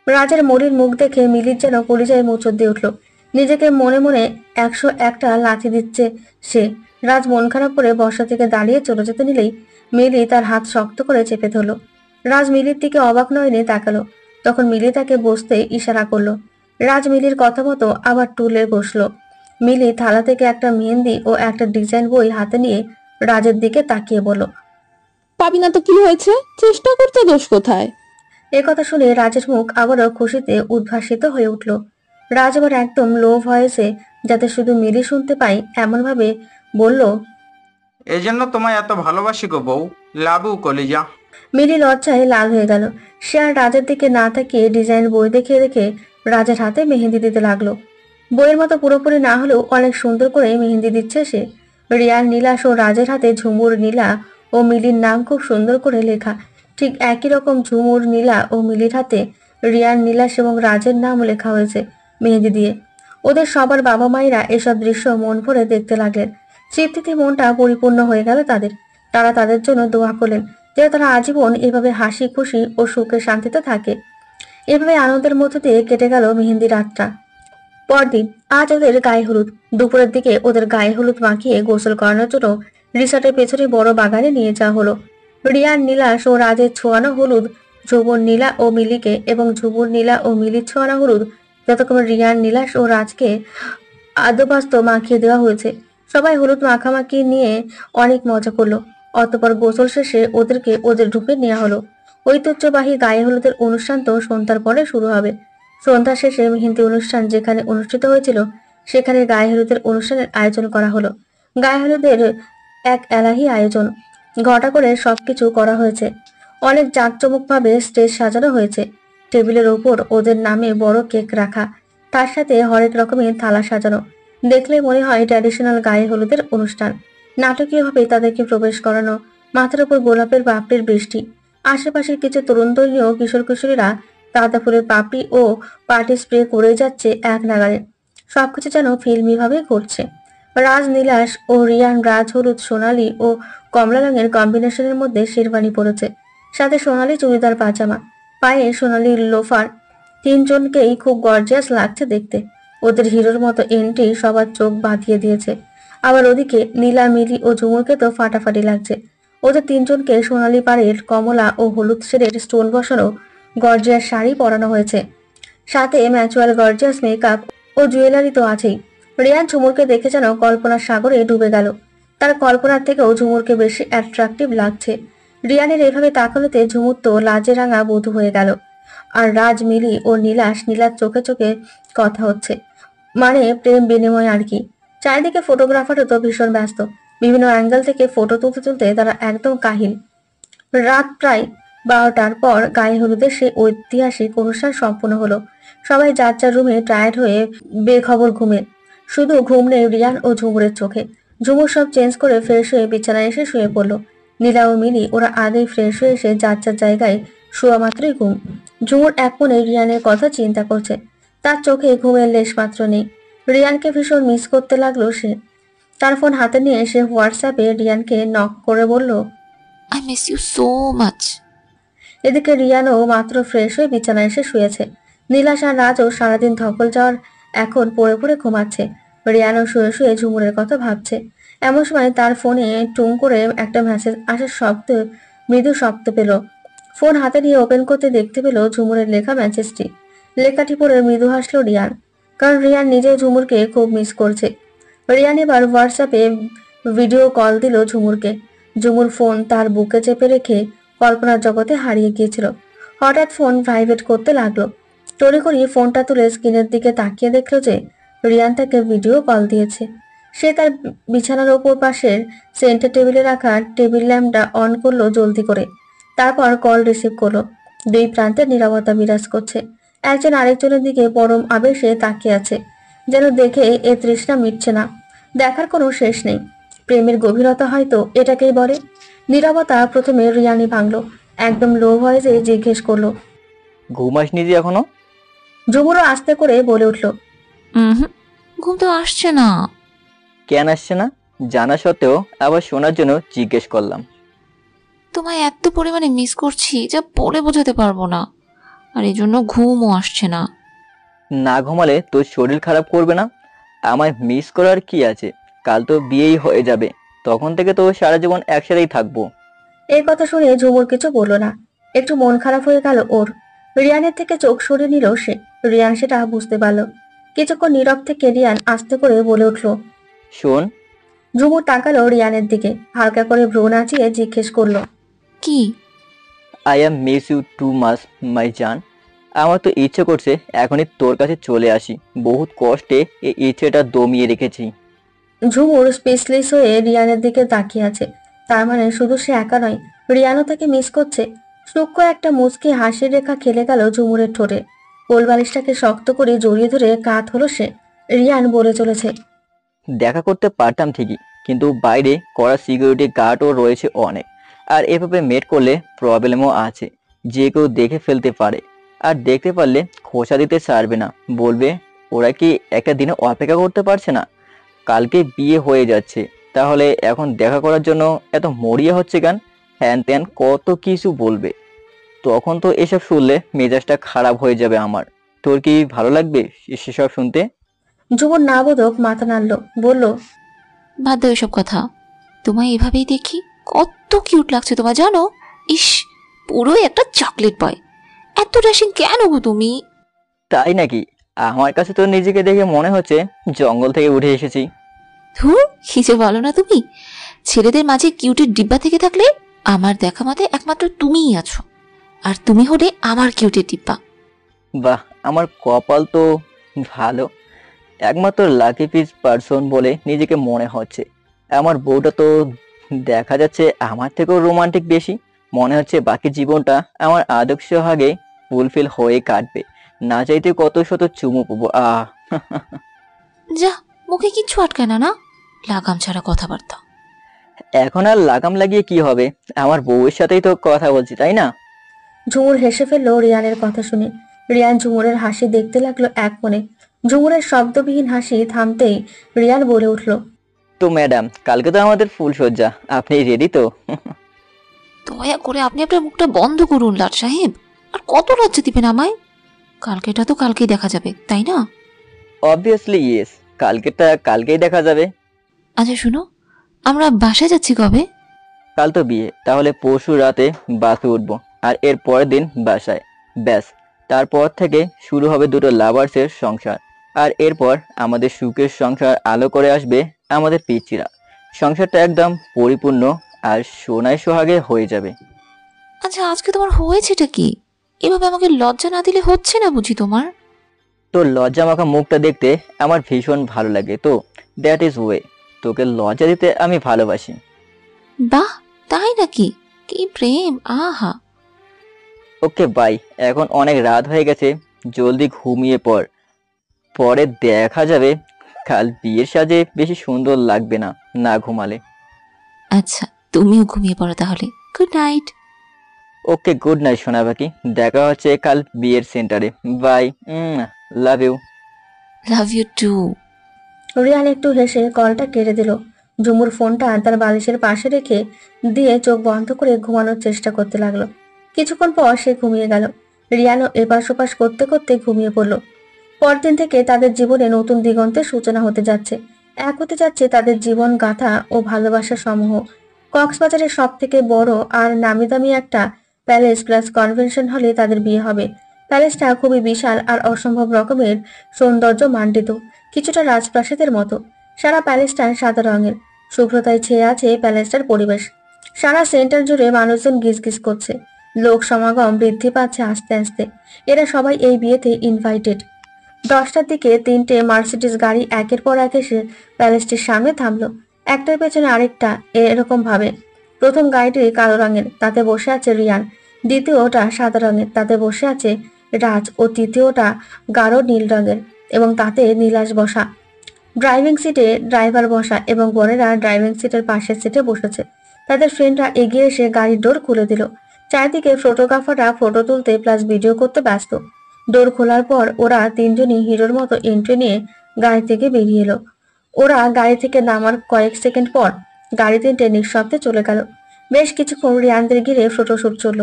রাজের মলির মুখ দেখে মিলির যেন কলিজায় মোচড় দিয়ে উঠল। নিজেকে মনে মনে 101টা লাথি দিচ্ছে সে। রাজ মন খারাপ করে বসা থেকে দাঁড়িয়ে চলে যেতে নিলেই মিলি তার হাত শক্ত করে চেপে ধরল। রাজ মিলির দিকে অবাক নয়নে তাকালো। তখন মিলি তাকে বসতে ইশারা করলো। রাজ মিলির কথা মতো আবার টুলে বসলো। মিলি থালা থেকে একটা মেহেন্দি ও একটা ডিজাইন বই হাতে নিয়ে রাজের দিকে তাকিয়ে বলল, পাবি না তো কি হয়েছে, চেষ্টা করতে দোষ কোথায়? কথা শুনে রাজের মুখ আবারও খুশিতে উদ্ভাসিত হয়ে উঠল। রাজ আবার একদম লো ভয়েসে, যাতে শুধু মিলি শুনতে পাই এমন ভাবে বলল, এই জন্য তোমায় এত ভালোবাসি গো বউ, লাবু কলিজা। মিলি লজ্জায় লাল হয়ে গেল। সে আর রাজের দিকে না তাকিয়ে ডিজাইন বই দেখে দেখে রাজের হাতে মেহেন্দি দিতে লাগলো। বইয়ের মতো পুরোপুরি না হলেও অনেক সুন্দর করে মেহেন্দি দিচ্ছে সে। রিয়ান, নীলাশ ও রাজের হাতে ঝুমুর, নীলা ও মিলির নাম খুব সুন্দর করে লেখা। ঠিক একই রকম ঝুমুর, নীলা ও মিলির হাতে রিয়ান, নীলাশ এবং রাজের নাম লেখা হয়েছে মেহেন্দি দিয়ে। ওদের সবার বাবা মায়েরা এসব দৃশ্য মন ভরে দেখতে লাগলেন। তৃপ্তিতে মনটা পরিপূর্ণ হয়ে গেল তাদের। তারা তাদের জন্য দোয়া করলেন যেন তারা আজীবন এভাবে হাসি খুশি ও সুখে শান্তিতে থাকে। এভাবে আনন্দের মধ্য দিয়ে কেটে গেল মেহেন্দি রাতটা। পরদিন আজ ওদের গায়ে হলুদ। দুপুরের দিকে ওদের গায়ে হলুদ মাখিয়ে গোসল করানোর জন্য রিসর্টের পেছনে বড় বাগানে নিয়ে যাওয়া হলো। রিয়ান, নীলাশ ও রাজের ছোঁয়ানো হলুদ ঝুমুর, নীলা ও মিলিকে এবং ঝুমুর, নীলা ও মিলির ছোঁয়ানো হলুদ যতক্ষণ রিয়ান, নীলাশ ও রাজকে আদবাস্ত মাখিয়ে দেওয়া হয়েছে। সবাই হলুদ মাখামাখি নিয়ে অনেক মজা করলো। অতঃপর গোসল শেষে ওদেরকে ওদের রূপে নেওয়া হলো। ঐতিহ্যবাহী গায়ে হলুদের অনুষ্ঠান তো সন্ধ্যার পরে শুরু হবে। সন্ধ্যা শেষে মেহেন্দি অনুষ্ঠান যেখানে অনুষ্ঠিত হয়েছিল সেখানে গায়ে হলুদের অনুষ্ঠানের আয়োজন করা হলো। গায়ে হলুদের এক এলাহি আয়োজন, ঘটা করে সবকিছু করা হয়েছে। অনেক জাঁকজমকভাবে স্টেজ সাজানো হয়েছে। টেবিলের ওপর ওদের নামে বড় কেক রাখা, তার সাথে হরেক রকমের থালা সাজানো। দেখলে মনে হয় ট্র্যাডিশনাল গায়ে হলুদের অনুষ্ঠান। নাটকীয়ভাবে তাদেরকে প্রবেশ করানো, মাথার উপর গোলাপের পাপড়ির বৃষ্টি। আশেপাশের কিছু তরুণ তরুণী ও কিশোর কিশোরীরা গাঁদা ফুলের পাপড়ি ও পার্টি স্প্রে করে যাচ্ছে এক নাগারে। সবকিছু যেন ফিল্মি ভাবে ঘটছে। রাজ নীলাশ ও রিয়ান রাজ হলুদ সোনালী ও কমলা রঙের কম্বিনেশনের মধ্যে শেরওয়ানি পরেছে, সাথে সোনালী চুড়িদার পাজামা, পায়ে সোনালী লোফার। তিনজনকেই খুব গর্জিয়াস লাগছে দেখতে। ওদের হিরোর মতো এন্ট্রি সবার চোখ বাঁধিয়ে দিয়েছে। আবার ওদিকে নীলা, মিলি ও ঝুমুরকে তো ফাটাফাটি লাগছে। ওদের তিনজনকে সোনালী পাড়ের কমলা ও হলুদ শেডের স্টোন বসানো গর্জিয়াস শাড়ি পরানো হয়েছে, সাথে ম্যাচুয়াল গর্জিয়াস মেকআপ ও জুয়েলারি তো আছেই। রিয়ান ঝুমুরকে দেখে যেন কল্পনার সাগরে ডুবে গেল। তার কল্পনার থেকেও ঝুমুরকে বেশি অ্যাট্রাকটিভ লাগছে। রিয়ানের এভাবে তাকানোতে ঝুমুর তো লাজে রাঙা বধূ হয়ে গেল। আর রাজ, মিলি ও নীলার চোখে চোখে কথা হচ্ছে, মানে প্রেম বিনিময় আর কি। চারিদিকে ফটোগ্রাফারও তো ভীষণ ব্যস্ত। বিভিন্ন অ্যাঙ্গেল থেকে ফটো তুলতে তুলতে তারা একদম কাহিল। রাত প্রায় 12টার পর গায়ে হলুদের সেই ঐতিহাসিক অনুষ্ঠান সম্পূর্ণ হলো। সবাই যার যার রুমে টায়ার্ড হয়ে বেখবর ঘুমে। শুধু ঘুম নেই রিয়ান ও ঝুমুরের চোখে। ঝুমুর সব চেঞ্জ করে ফ্রেশ হয়ে বিছানায় এসে শুয়ে পড়লো। নীলা ও মিলি ওরা আগেই ফ্রেশ হয়ে এসে যার যার জায়গায় শোয়া মাত্রই ঘুম। ঝুমুর এক মনে রিয়ানের কথা চিন্তা করছে। তার চোখে ঘুমের লেশ মাত্র নেই। রিয়ানকে ভীষণ মিস করতে লাগলো সে। তার ফোন হাতে নিয়ে সে হোয়াটসঅ্যাপে রিয়ানকে নক করে বলল, I miss you so much. এদিকে রিয়ানও মাত্র ফ্রেশ হয়ে বিছানায় এসে শুয়েছে। নীলাশ আর রাজও সারাদিন ধকল যাওয়ার এখন পড়ে পড়ে ঘুমাচ্ছে। রিয়ানও শুয়ে শুয়ে ঝুমুরের কথা ভাবছে। এমন সময় তার ফোনে টুং করে একটা মেসেজ আসার শব্দ, মৃদু শব্দ পেল। ফোন হাতে নিয়ে ওপেন করতে দেখতে পেল ঝুমুরের লেখা মেসেজটি। লেখাটি পড়ে মৃদু হাসলো রিয়ান, কারণ রিয়ান নিজেও ঝুমুরকে খুব মিস করছে। রিয়ান এবার হোয়াটসঅ্যাপে ভিডিও কল দিল ঝুমুরকে। ঝুমুর ফোন তার বুকে চেপে রেখে কল্পনার জগতে হারিয়ে গিয়েছিল। হঠাৎ ফোন ভাইব্রেট করতে লাগলো। তড়িঘড়ি ফোনটা তুলে স্ক্রিনের দিকে তাকিয়ে দেখলো যে রিয়ান তাকে ভিডিও কল দিয়েছে। সে তার বিছানার ওপর পাশের সেন্টার টেবিলে রাখা টেবিল ল্যাম্পটা অন করলো জলদি করে। তারপর কল রিসিভ করলো। দুই প্রান্তে নীরবতা বিরাজ করছে। একজন আরেকজনের দিকে পরম আবেশে তাকিয়ে আছে, যেন দেখে এ তৃষ্ণা মিটছে না। দেখার কোনো শেষ নেই। প্রেমের গভীরতা হয়তো এটাকেই বলে। নীরবতা প্রথমে রিয়ানি ভাঙলো। একদম লো ভয়েসে জিজ্ঞেস করলো, ঘুমাসনি যে এখনো? ঝুমুরও আস্তে করে বলে উঠলো, ঘুম তো আসছে না। কেন আসছে না জানা সত্ত্বেও আবার শোনার জন্য জিজ্ঞেস করলাম। তোমায় এত পরিমাণে মিস করছি যা বলে বোঝাতে পারবো না, আর এই জন্য ঘুমও আসছে না। না ঘুমালে তোর শরীর খারাপ করবে না? আমায় মিস করার কি আছে? কাল তো বিয়েই হয়ে যাবে, তখন থেকে তো সারা জীবন একসাথেই থাকবো। এই কথা শুনে ঝুমুর কিছু বলল না। একটু মন খারাপ হয়ে গেল ওর। রিয়ানের থেকে চোখ সরিয়ে নিল সে। রিয়ান সেটা বুঝতে পারল। কিছুক্ষণ নীরব থেকে রিয়ান আস্তে করে বলে উঠল, শোন। ঝুমুর তাকালো রিয়ানের দিকে, হালকা করে ভ্রু নাচিয়ে জিজ্ঞেস করলো, কি? I am miss you too much my জান। আমার তো ইচ্ছে করছে এখনই তোর কাছে চলে আসি। বহুত কষ্টে এই ইচ্ছেটা দমিয়ে রেখেছি। ঝুমুর স্পেসলেস হয়ে রিয়ানের দিকে তাকিয়ে আছে। তার মানে শুধু সে একা নয়, রিয়ানও তাকে মিস করছে। সূক্ষ্ম একটা মুচকি হাসির রেখা খেলে গেল ঝুমুরের ঠোঁটে। কোলবালিশটাকে শক্ত করে জড়িয়ে ধরে কাত হলো সে। রিয়ান বলে চলেছে, দেখা করতে পারতাম ঠিকই, কিন্তু বাইরে কড়া সিকিউরিটি গার্ডও রয়েছে অনেক। আর এভাবে মেট করলে প্রবলেমও আছে, যে কেউ দেখে ফেলতে পারে। আর দেখতে পারলে খোঁচা দিতে ছাড়বে না, বলবে ওরা কি একটা দিনে অপেক্ষা করতে পারছে না? কালকে বিয়ে হয়ে যাচ্ছে, তাহলে এখন দেখা করার জন্য এত মরিয়া হচ্ছে কেন? হ্যান ত্যান কত কিছু বলবে। তখন তো এসব শুনলে মেজাজটা খারাপ হয়ে যাবে আমার। তোর কি ভালো লাগবে সেসব শুনতে? ঝুমুর না বোধক মাথা নাড়ল, বলল, বাদ দাও এসব কথা। তোমায় এভাবেই দেখি কত কিউট লাগছে তোমার, জানো? ইস, পুরোই একটা চকলেট বয়। এত ড্যাশিং কেন গো তুমি? তাই নাকি? আমার কাছে তো নিজেকে দেখে মনে হচ্ছে জঙ্গল থেকে উঠে এসেছি। ধুর, কি যে বলো না তুমি। ছেলেদের মাঝে কিউটের ডিব্বা থেকে থাকলে আমার দেখা মতে একমাত্র তুমিই আছো, আর তুমি হলে আমার কিউটের ডিব্বা। বাহ, আমার কপাল তো ভালো, একমাত্র লাকি পিস পার্সন বলে নিজেকে মনে হচ্ছে। আমার বউটা তো দেখা যাচ্ছে আমার থেকেও রোমান্টিক বেশি। মনে হচ্ছে বাকি জীবনটা আমার আদর্শ হাগে ফুলফিল হয়ে কাটবে। না চাইতে কত শত চুমু পাবো। যা, মুখে কিচ্ছু আটকায় না, না লাগাম ছাড়া কথাবার্তা। এখন আর লাগাম লাগিয়ে কি হবে, আমার বউয়ের সাথেই তো কথা বলছি, তাই না? ঝুমুর হেসে ফেললো রিয়ানের কথা শুনে। রিয়ান ঝুমুরের হাসি দেখতে লাগলো এক মনে। ঝুমুরের শব্দবিহীন হাসি থামতেই রিয়ান বলে উঠল, তো ম্যাডাম, কালকে তো আমাদের ফুলসজ্জা, আপনি রেডি তো? দয়া করে আপনি আপনার মুখটা বন্ধ করুন লাট সাহেব। আর কত লজ্জা দিবেন আমায়? কালকেটা তো কালকেই দেখা যাবে, তাই না? অবভিয়াসলি ইয়েস, কালকেটা কালকেই দেখা যাবে। আচ্ছা শুনো, আমরা বাসায় যাচ্ছি কবে? কাল তো বিয়ে, তাহলে পরশু রাতে বাসে উঠবো, আর এর পরের দিন বাসায়। ব্যাস, তারপর থেকে শুরু হবে দুটো লাভার্সের সংসার। আর এরপর আমাদের সুখের সংসার আলো করে আসবে আমাদের পিচ্চিরা। সংসারটা একদম পরিপূর্ণ আর সোনায় সোহাগে হয়ে যাবে। আচ্ছা, আজকে তোমার হয়েছেটা কি? এভাবে আমাকে লজ্জা না দিলে হচ্ছে না বুঝি তোমার? তো লজ্জা মাখা মুখটা দেখতে আমার ভীষণ ভালো লাগে, তো দ্যাট ইজ ওয়ে। তোকে লজ্জা দিতে আমি ভালোবাসি। বাহ, তাই নাকি? কি প্রেম, আহা। ওকে বাই, এখন অনেক রাত হয়ে গেছে, জলদি ঘুমিয়ে পড়। পরে দেখা যাবে, কাল বিয়ের সাজে বেশি সুন্দর লাগবে না না ঘুমালে। আচ্ছা, তুমিও ঘুমিয়ে পড়ো তাহলে। Good night. Okay, good night সোনা পাখি, দেখা হচ্ছে কাল বিয়ের সেন্টারে। Bye, love you. Love you too. Riyan একটু হেসে কলটা কেটে দিল। ঝুমুর ফোনটা তার বালিশের পাশে রেখে দিয়ে চোখ বন্ধ করে ঘুমানোর চেষ্টা করতে লাগলো। কিছুক্ষণ পর সে ঘুমিয়ে গেল। রিয়ানও এপাশ ওপাশ করতে করতে ঘুমিয়ে পড়ল। পরদিন থেকে তাদের জীবনে নতুন দিগন্তের সূচনা হতে যাচ্ছে। এক হতে যাচ্ছে তাদের জীবন গাথা ও ভালোবাসা সমূহ। কক্সবাজারের সব থেকে বড় আর নামি দামি একটা প্যালেস প্লাস কনভেনশন হলে তাদের বিয়ে হবে। প্যালেসটা খুবই বিশাল আর অসম্ভব রকমের সৌন্দর্য মান্ডিত, কিছুটা রাজপ্রাসাদের মতো। সারা প্যালেসটা সাদা রঙের, শুভ্রতায় ছেয়ে আছে প্যালেসটার পরিবেশ। সারা সেন্টার জুড়ে মানুষজন গিজগিজ করছে, লোক সমাগম বৃদ্ধি পাচ্ছে আস্তে আস্তে। এরা সবাই এই বিয়েতে ইনভাইটেড। 10টার দিকে 3টে মার্সিডিজ গাড়ি একের পর এক এসে প্যালেসটির সামনে থামলো, একটার পেছনে আরেকটা এরকম ভাবে। প্রথম গাড়িটি কালো রঙের, তাতে বসে আছে রিয়ান। দ্বিতীয়টা সাদা রঙের, তাতে বসে আছে রাজ। ও তৃতীয়টা গাঢ় নীল রঙের এবং তাতে নীলাশ বসা। ড্রাইভিং সিটে ড্রাইভার বসা এবং বোনেরা ড্রাইভিং সিটের পাশের সিটে বসেছে। তাদের ফ্রেন্ডরা এগিয়ে এসে গাড়ির ডোর খুলে দিল। চারদিকে ফটোগ্রাফাররা ফটো তুলতে প্লাস ভিডিও করতে ব্যস্ত। ডোর খোলার পর ওরা তিনজনই হিরোর মতো এন্ট্রি নিয়ে গাড়ি থেকে বেরিয়ে এলো। ওরা গাড়ি থেকে নামার কয়েক সেকেন্ড পর গাড়ি তিনটে নিঃশব্দে চলে গেল। বেশ কিছুক্ষণ রিয়ানদের ঘিরে ফটোশুট চলল।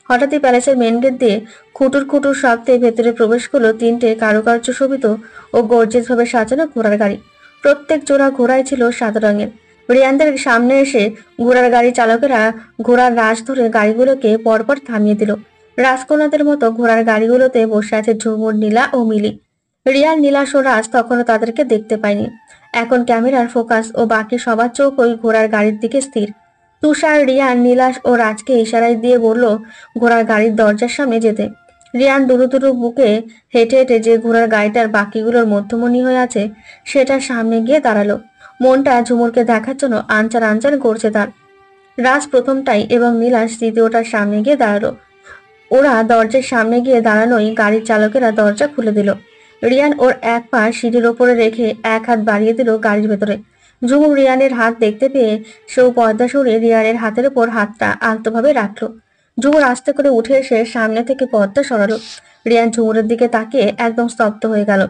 হঠাৎই প্যালেসের মেন গেট দিয়ে খুটুর খুটুর শব্দে ভেতরে প্রবেশ করলো 3টে কারুকার্য শোভিত ও গর্জিয়াস ভাবে সাজানো ঘোড়ার গাড়ি। প্রত্যেক জোড়া ঘোড়াই ছিল সাদা রঙের। রিয়ানদের সামনে এসে ঘোড়ার গাড়ি চালকেরা ঘোড়ার রাশ ধরে গাড়িগুলোকে পরপর থামিয়ে দিল। রাজকন্যাদের মতো ঘোড়ার গাড়িগুলোতে বসে আছে ঝুমুর, নীলা ও মিলি। রিয়ান, নীলাশ ও রাজ তখনও তাদেরকে দেখতে পায়নি। এখন ক্যামেরার ফোকাস ও বাকি সবার চোখ ওই ঘোড়ার গাড়ির দিকে স্থির। তুষার রিয়ান, নীলাশ ও রাজকে ইশারায় দিয়ে বলল ঘোড়ার গাড়ির দরজার সামনে যেতে। রিয়ান দুরু দুরু বুকে হেঁটে হেঁটে যে ঘোড়ার গাড়িটার বাকিগুলোর মধ্যমণি হয়ে আছে সেটার সামনে গিয়ে দাঁড়ালো। মনটা ঝুমুরকে দেখার জন্য আনচার আনচার করছে তার। রাজ প্রথমটাই এবং নীলাশ দ্বিতীয়টার সামনে গিয়ে দাঁড়ালো। ওরা দরজার সামনে গিয়ে দাঁড়ানোই গাড়ির চালকেরা দরজা খুলে দিল। রিয়ান ওর এক পা সিঁড়ির ওপরে রেখে এক হাত বাড়িয়ে দিল গাড়ির ভেতরে। ঝুমুর রিয়ানের হাত দেখতে পেয়ে সেও পর্দা সরে রিয়ানের হাতের ওপর হাতটা আলতোভাবে রাখলো। ঝুমুর আস্তে করে উঠে এসে সামনে থেকে পর্দা সরালো। রিয়ান ঝুমুরের দিকে তাকিয়ে একদম স্তব্ধ হয়ে গেল।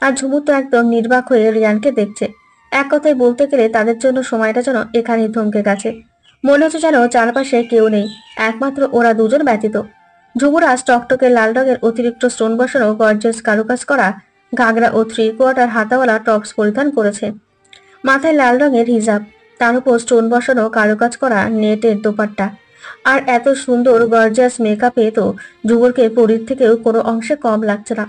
আর ঝুমুর তো একদম নির্বাক হয়ে রিয়ানকে দেখছে। এক কথায় বলতে গেলে তাদের জন্য সময়টা যেন এখানেই থমকে গেছে। মনে হচ্ছে যেন চারপাশে কেউ নেই, একমাত্র ওরা দুজন ব্যতীত। ঝুমুরাজ টকটকে লাল রঙের অতিরিক্ত স্টোন বসানো গর্জিয়াস কারুকাজ করা ঘাগরা ও 3/4 হাতাওয়ালা টপস পরিধান করেছে। মাথায় লাল রঙের হিজাব, তার উপর স্টোন বসানো কারুকাজ করা নেটের দোপাট্টা। আর এত সুন্দর গর্জিয়াস মেকআপে তো ঝুমুরকে পরীর থেকেও কোনো অংশে কম লাগছে না।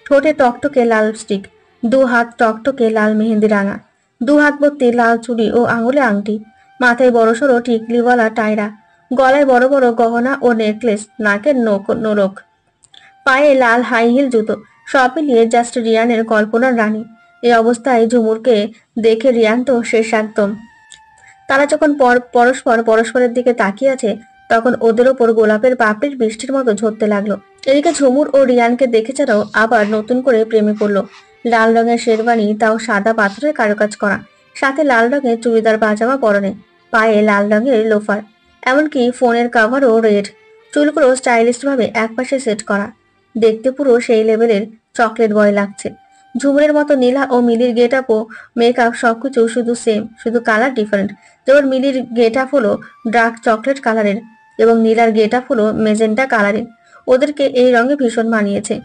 ঠোঁটে টকটকে লাল লিপস্টিক, 2 হাত টকটকে লাল মেহেন্দি রাঙা, দু হাত ভর্তি লাল চুড়ি ও আঙুলে আংটি, মাথায় বড়সড় টিকলিওয়ালা টায়রা, গলায় বড় বড় গহনা ও নেকলেস, নাকের নোলক, পায়ে লাল হাই হিল জুতো, সব মিলিয়ে জাস্ট রিয়ানের কল্পনার রানী। এই অবস্থায় ঝুমুরকে দেখে রিয়ান তো শেষ একদম। তারা যখন পরস্পরের দিকে তাকিয়ে আছে তখন ওদের ওপর গোলাপের পাপড়ির বৃষ্টির মতো ঝরতে লাগলো। এদিকে ঝুমুর ও রিয়ানকে দেখে ছাড়াও আবার নতুন করে প্রেমে পড়লো। লাল রঙের শেরবানি, তাও সাদা পাথরের কারুকাজ করা, সাথে লাল রঙের চুড়িদার পাজামা পরনে, পায়ে লাল রঙের লোফার, এমনকি ফোনের কাভারও রেড। চুলগুলো স্টাইলিশ ভাবে একপাশে সেট করা, দেখতে পুরো সেই লেভেলের চকলেট বয় লাগছে। ঝুমুরের মতো নীলা ও মিলির গেট আপ ও মেকআপ সবকিছু শুধু সেম, শুধু কালার ডিফারেন্ট। যেমন মিলির গেট আপ হলো ডার্ক চকলেট কালারের এবং নীলার গেট আপ হলো মেজেন্টা কালারের। ওদেরকে এই রঙে ভীষণ মানিয়েছে।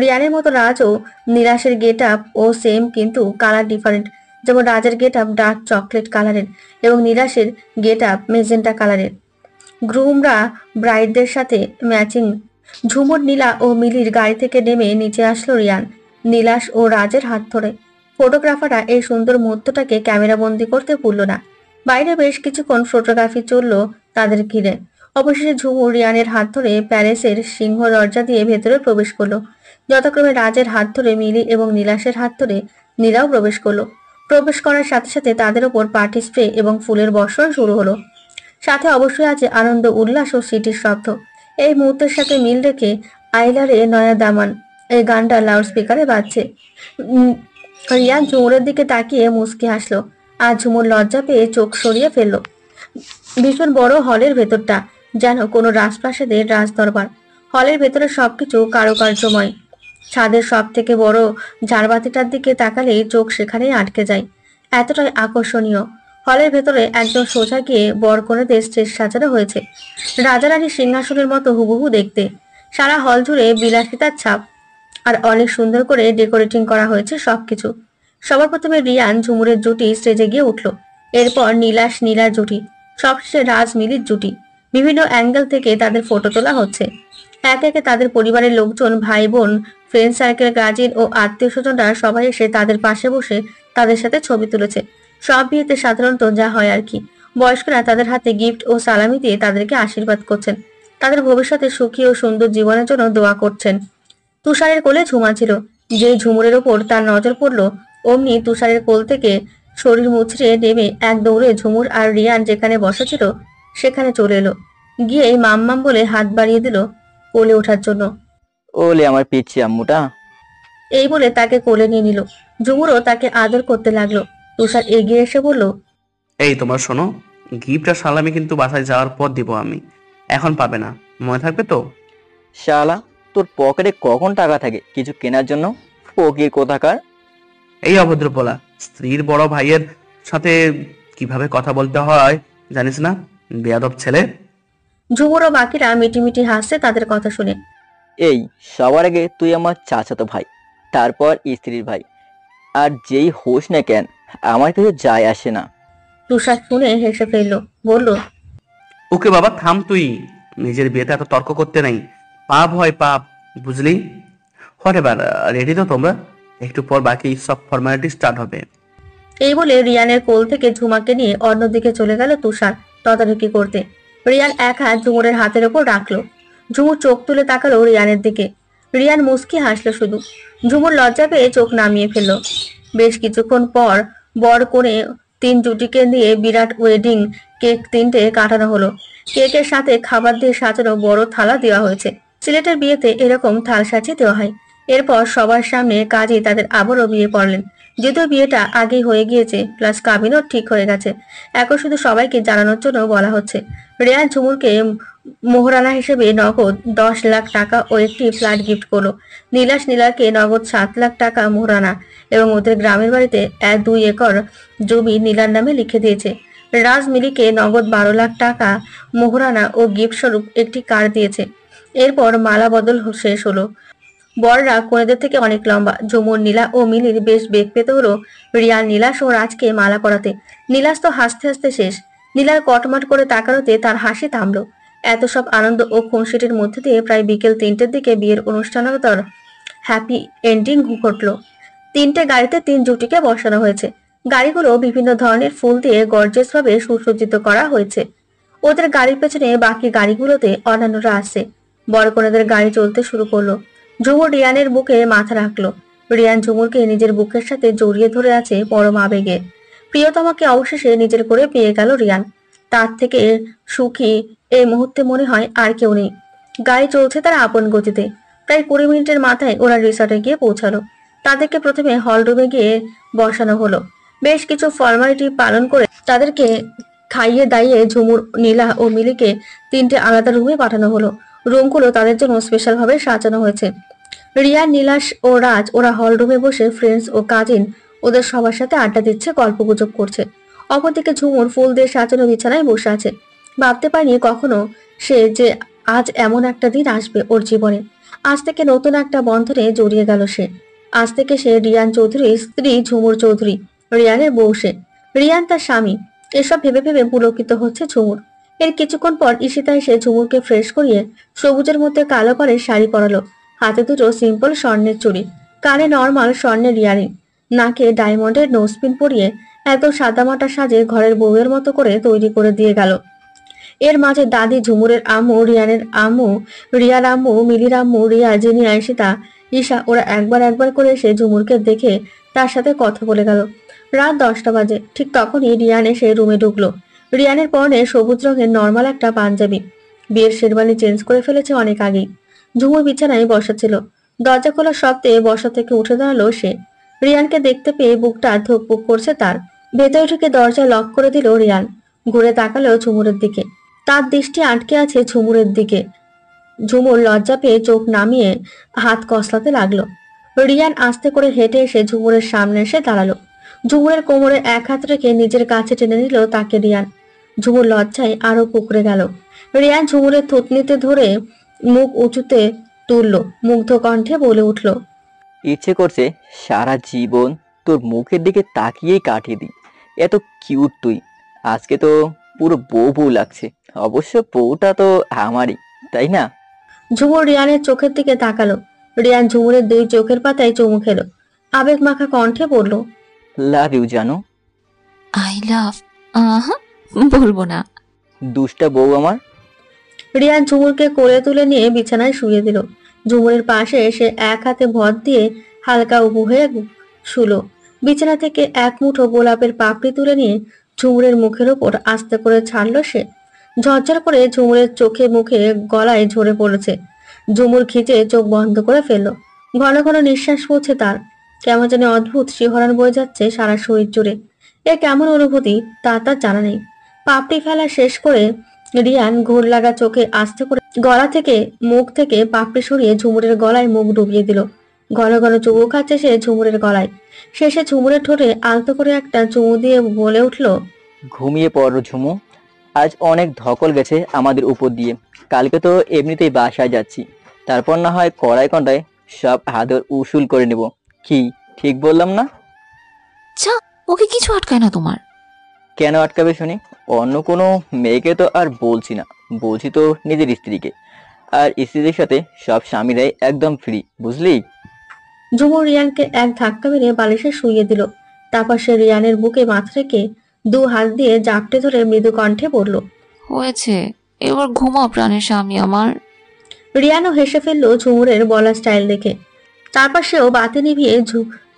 রিয়ানের মতো রাজ ও নীলাশের গেট আপ ও সেম, কিন্তু কালার ডিফারেন্ট। যেমন রাজের গেট আপ ডার্ক চকলেট কালারের এবং নীলাশের গেট আপ মেজেন্টা কালারের। গ্রুমরা ব্রাইডদের সাথে ম্যাচিং। ঝুমুর, নীলা ও মিলির গাড়ি থেকে নেমে নিচে আসলো রিয়ান, নীলাশ ও রাজের হাত ধরে। ফটোগ্রাফাররা এই সুন্দর মুহূর্তটাকে ক্যামেরা বন্দি করতে ভুলল না। বাইরে বেশ কিছুক্ষণ ফটোগ্রাফি চললো তাদের ঘিরে। অবশেষে ঝুমুর রিয়ানের হাত ধরে প্যালেসের সিংহ দরজা দিয়ে ভেতরে প্রবেশ করলো। যথাক্রমে রাজের হাত ধরে মিলি এবং নীলাশের হাত ধরে নীলাও প্রবেশ করলো। প্রবেশ করার সাথে সাথে তাদের ওপর পার্টি স্প্রে এবং ফুলের বর্ষণ শুরু হলো। সাথে অবশ্যই আছে আনন্দ, উল্লাস ও সিটির শব্দ। এই মুহূর্তের সাথে মিল রেখে আইলারে নয়া দামান এই গানটা লাউড স্পিকারে বাজছে। রিয়ান ঝুমুরের দিকে তাকিয়ে মুচকি হাসলো, আর ঝুমুর লজ্জা পেয়ে চোখ সরিয়ে ফেললো। ভীষণ বড় হলের ভেতরটা, যেন কোনো রাজপ্রাসাদের রাজদরবার। হলের ভেতরে সবকিছু কারুকার্যময়। ছাদের সব থেকে বড় ঝাড়বাতিটার দিকে তাকালেই চোখ সেখানেই আটকে যায়, এতটাই আকর্ষণীয়। হলের ভেতরে একদম সোজা গিয়ে বরকনেদের স্টেজ সাজানো হয়েছে, রাজা রানীর সিংহাসনের মতো হুবহু দেখতে। সারা হল জুড়ে বিলাসিতার ছাপ, আর অনেক সুন্দর করে ডেকোরেটিং করা হয়েছে সবকিছু। সবার প্রথমে রিয়ান ঝুমুরের জুটি স্টেজে গিয়ে উঠল, এরপর নীলাশ নীলার জুটি, সবশেষে রাজ মিলির জুটি। বিভিন্ন অ্যাঙ্গেল থেকে তাদের ফটো তোলা হচ্ছে। একে একে তাদের পরিবারের লোকজন, ভাই বোন, ফ্রেন্ড সার্কেল, গার্জিয়ান ও আত্মীয় স্বজনরা সবাই এসে তাদের পাশে বসে তাদের সাথে ছবি তুলেছে। সব বিয়েতে সাধারণত যা হয় আর কি। বয়স্করা তাদের হাতে গিফট ও সালামি দিয়ে তাদেরকে আশীর্বাদ করছেন, তাদের ভবিষ্যতে সুখী ও সুন্দর জীবনের জন্য দোয়া করছেন। তুষারের কোলে ঝুমা ছিল। যে ঝুমুরের ওপর তার নজর পড়ল, অমনি তুষারের কোল থেকে শরীর মুচড়ে নেমে এক দৌড়ে ঝুমুর আর রিয়ান যেখানে বসা ছিল সেখানে চলে এলো। গিয়ে মাম্মাম বলে হাত বাড়িয়ে দিল কোলে ওঠার জন্য। ওলে আমার পিচ্ছি আম্মুটা। এই বলে তাকে কোলে নিয়ে নিল। ঝুমুরও তাকে আদর করতে লাগলো। তুষার এগিয়ে এসে বলল, এই তোমার শোনো, গিফট আর সালামি কিন্তু বাসায় যাওয়ার পর দিব আমি, এখন পাবে না, মনে থাকবে তো? শালা, তোর পকেটে কখন টাকা থাকে কিছু কেনার জন্য? ফকির কোথাকার। এই অভদ্র পোলা, স্ত্রীর বড় ভাইয়ের সাথে কিভাবে কথা বলতে হয় জানিস না, বেয়াদব ছেলে। ঝুমুর ও বাকিরা মিটিমিটি হাসছে তাদের কথা শুনে। এই, সবার আগে তুই আমার চাচাতো ভাই, তারপর স্ত্রীর ভাই, আর যেই হোস না কেন আমার কিছু যায় আসে না। তুষার শুনে হেসে ফেললো, বলল, ওকে বাবা থাম, তুই নিজের বিয়েতে এত তর্ক করতে নাই, পাপ হয় পাপ, বুঝলি? হোয়াট এভার, রেডি তো তোমরা? একটু পর বাকি সব ফর্মালিটি স্টার্ট হবে। এই বলে রিয়ানের কোল থেকে ঝুমাকে নিয়ে অন্যদিকে চলে গেল তুষার তদারকি করতে। রিয়ান এক হাত ঝুমুরের হাতের ওপর রাখলো। ঝুমুর চোখ তুলে তাকালো রিয়ানের দিকে। রিয়ান মুচকি হাসলো শুধু। ঝুমুর লজ্জা পেয়ে চোখ নামিয়ে ফেললো। বেশ কিছুক্ষণ পর বর কনে তিন জুটিকে দিয়ে বিরাট ওয়েডিং কেক 3টে কাটানো হলো। কেকের সাথে খাবার দিয়ে সাজানো বড় থালা দেওয়া হয়েছে। সিলেটের বিয়েতে এরকম থাল সাজিয়ে দেওয়া হয়। এরপর সবার সামনে কাজী তাদের আবারও বিয়ে পড়লেন। যদিও বিয়েটা আগেই হয়ে গিয়েছে, প্লাস কাবিনও ঠিক হয়ে গেছে, এখন শুধু সবাইকে জানানোর জন্য বলা হচ্ছে। রিয়ান ঝুমুরকে মোহরানা হিসেবে নগদ 10 লাখ টাকা ও একটি ফ্ল্যাট গিফট করলো। নীলাশ নীলাকে নগদ 7 লাখ টাকা মোহরানা এবং ওদের গ্রামের বাড়িতে 2 একর জমি নীলার নামে লিখে দিয়েছে। রাজ মিলিকে নগদ 12 লাখ টাকা মোহরানা ও গিফট স্বরূপ একটি কার দিয়েছে। এরপর মালা বদল শেষ হলো। বররা কনেদের থেকে অনেক লম্বা। ঝুমুর, নীলা ও মিলির বেশ বেগ পেতে হলো রিয়ান, নীলাশ ও রাজকে মালা পরাতে। নীলাশ তো হাসতে হাসতে শেষ। নীলার কটমট করে তাকানোতে তার হাসি থামলো। এত সব আনন্দ ও খুনসিটির মধ্যে দিয়ে প্রায় বিকেল 3টের দিকে বিয়ের অনুষ্ঠানতর হ্যাপি এন্ডিং ঘটলো। 3টে গাড়িতে 3 জুটিকে বসানো হয়েছে। গাড়িগুলো বিভিন্ন ধরনের ফুল দিয়ে গর্জিয়াস ভাবে সুসজ্জিত করা হয়েছে। ওদের গাড়ির পেছনে বাকি গাড়িগুলোতে অন্যান্যরা আসে। বড় কনেদের গাড়ি চলতে শুরু করলো। ঝুমুর রিয়ানের বুকে মাথা রাখলো। রিয়ান ঝুমুরকে নিজের বুকের সাথে জড়িয়ে ধরে আছে পরম আবেগে। প্রিয়তমাকে অবশেষে নিজের করে পেয়ে গেল রিয়ান। তার থেকে সুখী এই মুহূর্তে মনে হয় আর কেউ নেই। গাড়ি চলছে তার আপন গতিতে। প্রায় 20 মিনিটের মাথায় ওরা রিসর্টে গিয়ে পৌঁছালো। তাদেরকে প্রথমে হল রুমে গিয়ে বসানো হলো। বেশ কিছু ফর্মালিটি পালন করে তাদেরকে খাইয়ে দাইয়ে ঝুমুর, নীলা ও মিলিকে 3টে আলাদা রুমে পাঠানো হলো। রুমগুলো তাদের জন্য স্পেশাল ভাবে সাজানো হয়েছে। রিয়া, নীলাশ ও রাজ ওরা হল রুমে বসে ফ্রেন্ডস ও কাজিন ওদের সবার সাথে আড্ডা দিচ্ছে, গল্পগুজব করছে। অপরদিকে ঝুমুর ফুল দিয়ে সাজানো বিছানায় বসে আছে। ভাবতে পারেনি কখনো সে যে আজ এমন একটা দিন আসবে ওর জীবনে। আজ থেকে নতুন একটা বন্ধনে জড়িয়ে গেল সে। আজ থেকে সে রিয়ান চৌধুরীর স্ত্রী, ঝুমুর চৌধুরী, রিয়ানের বউ সে। রিয়ান তার স্বামী। এসব ভেবে ভেবে পুলকিত হচ্ছে ঝুমুর। এর কিছুক্ষণ পর ঈশিতা এসে ঝুমুরকে ফ্রেশ করিয়ে সবুজের মধ্যে কালো করে শাড়ি পরালো। হাতে দুটো সিম্পল স্বর্ণের চুড়ি, কানে নর্মাল স্বর্ণের ইয়ারিং, নাকে ডায়মন্ডের নোজপিন পরিয়ে একদম সাদামাটা সাজে ঘরের বউয়ের মতো করে তৈরি করে দিয়ে গেল। এর মাঝে দাদি, ঝুমুরের আম্মু, রিয়ানের আম্মু, রিয়ার আম্মু, মিলির আম্মু, রিয়া, জিনি, ঈশিতা, ঈশা ওরা একবার একবার করে এসে ঝুমুরকে দেখে তার সাথে কথা বলে গেল। রাত 10টা বাজে। ঠিক তখনই রিয়ান এসে রুমে ঢুকলো। রিয়ানের পরনে সবুজ রঙের নর্মাল একটা পাঞ্জাবি। বিয়ের শেরওয়ানি চেঞ্জ করে ফেলেছে অনেক আগেই। ঝুমুর বিছানায় বসা ছিল। দরজা খোলার শব্দে বসা থেকে উঠে দাঁড়ালো সে। রিয়ানকে দেখতে পেয়ে বুকটা ধুকপুক করছে তার। ভেতরে ঢুকে দরজা লক করে দিল রিয়ান। ঘুরে তাকালো ঝুমুরের দিকে। তার দৃষ্টি আটকে আছে ঝুমুরের দিকে। ঝুমুর লজ্জা পেয়ে চোখ নামিয়ে হাত কসলাতে লাগলো। রিয়ান আস্তে করে হেঁটে এসে ঝুমুরের সামনে এসে দাঁড়ালো। ঝুমুরের কোমরে এক হাত রেখে নিজের কাছে টেনে নিল তাকে রিয়ান। ঝুমুর লজ্জায় আরো কুকড়ে গেল। রিয়ান ঝুমুরের থুতনিতে ধরে মুখ উঁচুতে তুলল, মুগ্ধ কণ্ঠে বলে উঠল, ইচ্ছে করছে সারা জীবন তোর মুখের দিকে তাকিয়েই কাটিয়ে দিই। এত কিউট তুই। আজকে তো পুরো বউ বউ লাগছে। অবশ্য বউটা তো আমারই, তাই না? ঝুমুর রিয়ানের চোখের দিকে তাকালো। রিয়ান ঝুমুরের 2 চোখের পাতায় চুমু খেলো। আবেগ মাখা কণ্ঠে বলল, লাভ ইউ জানো। আই লাভ বলবো না। দুষ্টা বউ আমার। রিয়ান ঝুমুরকে কোলে তুলে নিয়ে বিছানায় শুয়ে দিল। ঝুমুরের পাশে এসে এক হাতে ভর দিয়ে হালকা উবু হয়ে শুলো। বিছানা থেকে এক মুঠো গোলাপের পাপড়ি তুলে নিয়ে ঝুমুরের মুখের ওপর আস্তে করে ছাড়লো সে। ঝরঝর করে ঝুমুরের চোখে, মুখে, গলায় ঝরে পড়েছে। ঝুমুর খিচে চোখ বন্ধ করে ফেললো। ঘন ঘন নিঃশ্বাস পড়ছে তার। কেমন যেন অদ্ভুত শিহরণ বয়ে যাচ্ছে সারা শরীর জুড়ে। এ কেমন অনুভূতি তার জানা নেই। পাপড়ি ফেলা শেষ করে রিয়ান ঘোর লাগা চোখে আস্তে করে গলা থেকে, মুখ থেকে পাপড়ি সরিয়ে ঝুমুরের গলায় মুখ ডুবিয়ে দিল। ঘন ঘন চুমু খাচ্ছে সে ঝুমুরের গলায়। শেষে ঝুমুরের ঠোঁটে আলতো করে একটা চুমু দিয়ে বলে উঠল, ঘুমিয়ে পড়ো ঝুমু। আজ অনেক ধকল গেছে আমাদের উপর দিয়ে। কালকে তো এমনিতেই বাসায় যাচ্ছি। তারপর না হয় কড়াই কন্ডায় সব আদর উসুল করে নেব। কি ঠিক বললাম না? যা, ওকে কিছু আটকায় না তোমার। কেন আটকাবে শুনি? অন্য কোনো মেয়েকে তো আর বলছি না, বলছি তো নিজের স্ত্রীকে। আর স্ত্রীদের সাথে সব স্বামীরাই একদম ফ্রি, বুঝলি? ঝুমুর রিয়ানকে এক ধাক্কা মেরে বালিশে শুইয়ে দিল। তারপর সে রিয়ানের বুকে মাথা রেখে 2 হাত দিয়ে জাপটে ধরে মৃদু কণ্ঠে বলল, হয়েছে, এবার ঘুমাও প্রাণের স্বামী আমার। রিয়ানও হেসে ফেললো ঝুমুরের বলা স্টাইল দেখে। তারপর সেও বাতি নিভিয়ে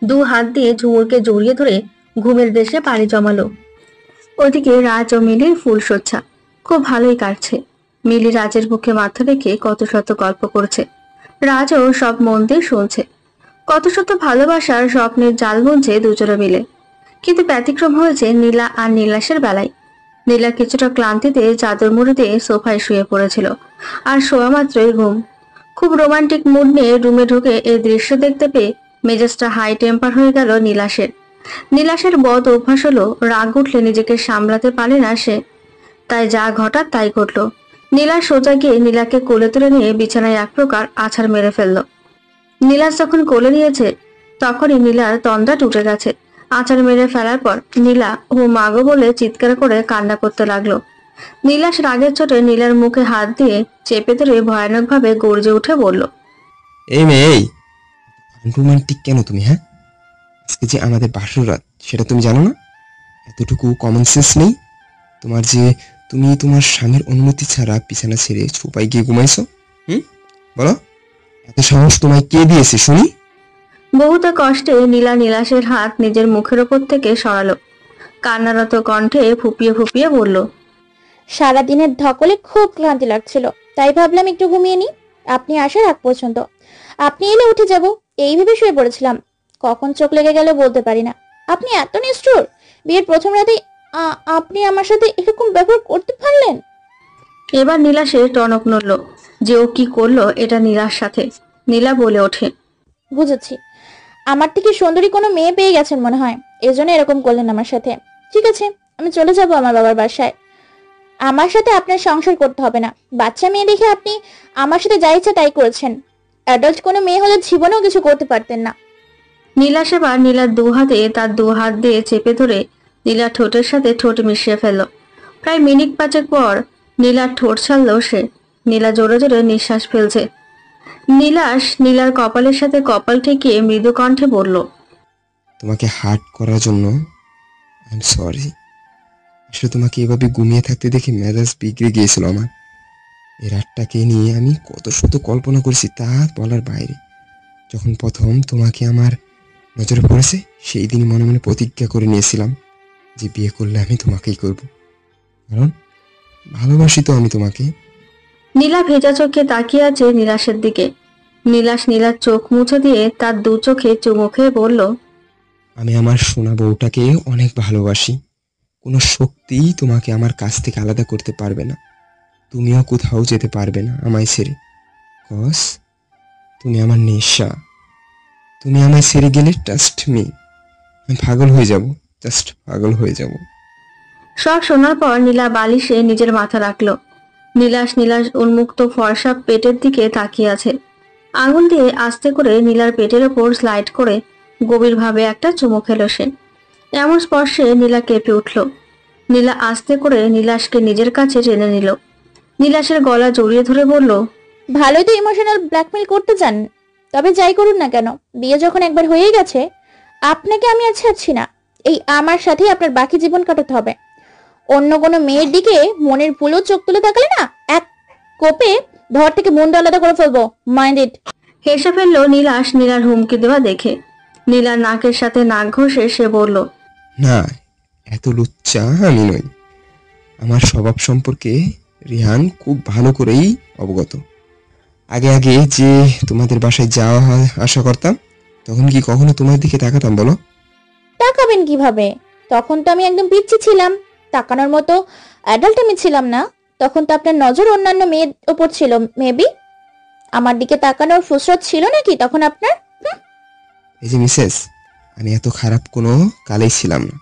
2 হাত দিয়ে ঝুমুরকে জড়িয়ে ধরে ঘুমের দেশে পাড়ি জমালো। ওদিকে রাজ ও মিলির ফুলশয্যা খুব ভালোই কাটছে। মিলি রাজের বুকে মাথা রেখে কত শত গল্প করছে। রাজও সব মন দিয়ে শুনছে। কত শত ভালোবাসার স্বপ্নের জাল বুনছে দুজনে মিলে। কিন্তু ব্যতিক্রম হয়েছে নীলা আর নীলাশের বেলায়। নীলা কিছুটা ক্লান্তিতে চাদর মুড়ি দিয়ে সোফায় শুয়ে পড়েছিল, আর শোয়া মাত্রই ঘুম। খুব রোমান্টিক মুড নিয়ে রুমে ঢুকে এই দৃশ্য দেখতে পেয়ে মেজাজটা হাই টেম্পার হয়ে গেল নীলাশের। নীলাশের বদ অভ্যাস হলো রাগ উঠলে নিজেকে সামলাতে পারে না সে, তাই যা ঘটার তাই ঘটলো। নীলা সোজা গিয়ে নীলাকে কোলে তুলে নিয়ে বিছানায় এক প্রকার আছাড় মেরে ফেললো। নীলাশ যখন কোলে নিয়েছে তখনই নীলার তন্দা টুটে গেছে। আছাড় মেরে ফেলার পর নীলা ও মাগো বলে চিৎকার করে কান্না করতে লাগলো। নীলাশ রাগের চোটে নীলার মুখে হাত দিয়ে চেপে ধরে ভয়ানক ভাবে গর্জে উঠে বলল, এই মেয়ে, রোমান্টিক কেন তুমি? হ্যাঁ, আজকে যে আমাদের বাসর রাত, সেটা তুমি জানো না? এতটুকু কমন সেন্স নেই তোমার যে তুমি তোমার স্বামীর অনুমতি ছাড়া বিছানা ছেড়ে ছোপাই গিয়ে ঘুমাইছো? বলো, এত সাহস তোমায় কে দিয়েছে শুনি? বহুতা কষ্টে নীলা নীলাশের হাত নিজের মুখের ওপর থেকে সরালো। কান্নারত কণ্ঠে ফুপিয়ে ফুপিয়ে বলল, সারাদিনের ধকলে খুব ক্লান্তি লাগছিল, তাই ভাবলাম একটু ঘুমিয়ে নি, আপনি আসার আগ পর্যন্ত। আপনি এলে উঠে যাব এই ভেবে শুয়ে পড়েছিলাম। কখন চোখ লেগে গেল বলতে পারি না। আপনি এত নিষ্ঠুর! বিয়ের প্রথম রাতেই আপনি আমার সাথে এরকম ব্যবহার করতে পারলেন? এবার নীলাশের টনক নড়ল যে ও কি করলো এটা নীলার সাথে। নীলা বলে ওঠে, বুঝেছি, আমার থেকে সুন্দরী কোনো মেয়ে পেয়ে গেছেন মনে হয়, এজন্য এরকম করলেন আমার সাথে। ঠিক আছে, আমি চলে যাব আমার বাবার বাসায়। আমার সাথে আপনার সংসার করতে হবে না। বাচ্চা মেয়ে দেখে আপনি আমার সাথে যা ইচ্ছা তাই করেছেন। অ্যাডাল্ট কোনো মেয়ে হলে জীবনেও কিছু করতে পারতেন না। নীলাশ এবার নীলার দু হাতে তার দু হাত দিয়ে চেপে ধরে নীলার ঠোঁটের সাথে ঠোঁট মিশিয়ে ফেলল। প্রায় মিনিট পাঁচেক পর নীলার ঠোঁট ছাড়ল সে। নীলা জোরে জোরে নিঃশ্বাস ফেলছে। নীলাশ নীলার কপালের সাথে কপাল ঠেকিয়ে মৃদু কণ্ঠে বলল, তোমাকে হার্ট করার জন্য আই এম সরি। আসলে তোমাকে এভাবে ঘুমিয়ে থাকতে দেখে মেজাজ বিগড়ে গিয়েছিল আমার। এই রাতটাকে নিয়ে আমি কত শত কল্পনা করেছি তা বলার বাইরে। যখন প্রথম তোমাকে আমার নজরে পড়েছে সেই দিন মনে মনে প্রতিজ্ঞা করে নিয়েছিলাম যে বিয়ে করলে আমি তোমাকেই করব, কারণ ভালোবাসি তো আমি তোমাকে। নীলা ভেজা চোখে তাকিয়ে আছে নীলাশের দিকে। নীলাশ নীলার চোখ মুছে দিয়ে তার দু চোখে চুমু খেয়ে বলল, আমি আমার সোনা বউটাকে অনেক ভালোবাসি। কোনো শক্তি তোমাকে আমার কাছ থেকে আলাদা করতে পারবে না। তুমিও কোথাও যেতে পারবে না আমায় ছেড়ে, কস তুমি আমার নেশা। তুমি আমায় ছেড়ে গেলে ট্রাস্ট মি আমি পাগল হয়ে যাব, জাস্ট পাগল হয়ে যাব। সব শোনার পর নীলা বালিশে নিজের মাথা রাখলো। নীলাশ উন্মুক্ত ফর্সা পেটের দিকে তাকিয়ে আছে। আঙুল দিয়ে আস্তে করে নীলার পেটের ওপর স্লাইড করে গভীরভাবে একটা চুমু খেলো সে। এমন স্পর্শে নীলা কেঁপে উঠল। নীলা আস্তে করে নীলাশকে নিজের কাছে টেনে নিল। নীলাশের গলা জড়িয়ে ধরে বলল, ভালোই তো ইমোশনাল ব্ল্যাকমেল করতে চান। তবে যাই করুন না কেন, বিয়ে যখন একবার হয়ে গেছে, আপনাকে আমি আর ছাড়ছি না। এই আমার সাথেই আপনার বাকি জীবন কাটাতে হবে। অন্য কোনো মেয়ের দিকে মনের ভুলেও চোখ তুলে তাকালে না, এক কোপে ধর থেকে মুন্ড আলাদা করে ফেলবো, মাইন্ড ইট। হেসে ফেললো নীলাশ নীলার হুমকি দেওয়া দেখে। নীলার নাকের সাথে নাক ঘষে সে বলল, না, এত লুচ্চা আমি নই। আমার স্বভাব সম্পর্কে রিহান খুব ভালো করেই অবগত। আগে আগে যে তোমাদের বাসায় যাওয়া আশা করতাম তখন কি কখনো তোমার দিকে তাকাতাম বলো? তাকাবেন কিভাবে? তখন তো আমি একদম পিচ্ছি ছিলাম, তাকানোর মতো অ্যাডাল্ট আমি ছিলাম না। তখন তো আপনার নজর অন্যান্য মেয়ের ওপর ছিল মেবি। আমার দিকে তাকানোর ফুসরত ছিল নাকি তখন আপনার? এই যে মিসেস, আমি এত খারাপ কোনো কালেই ছিলাম না,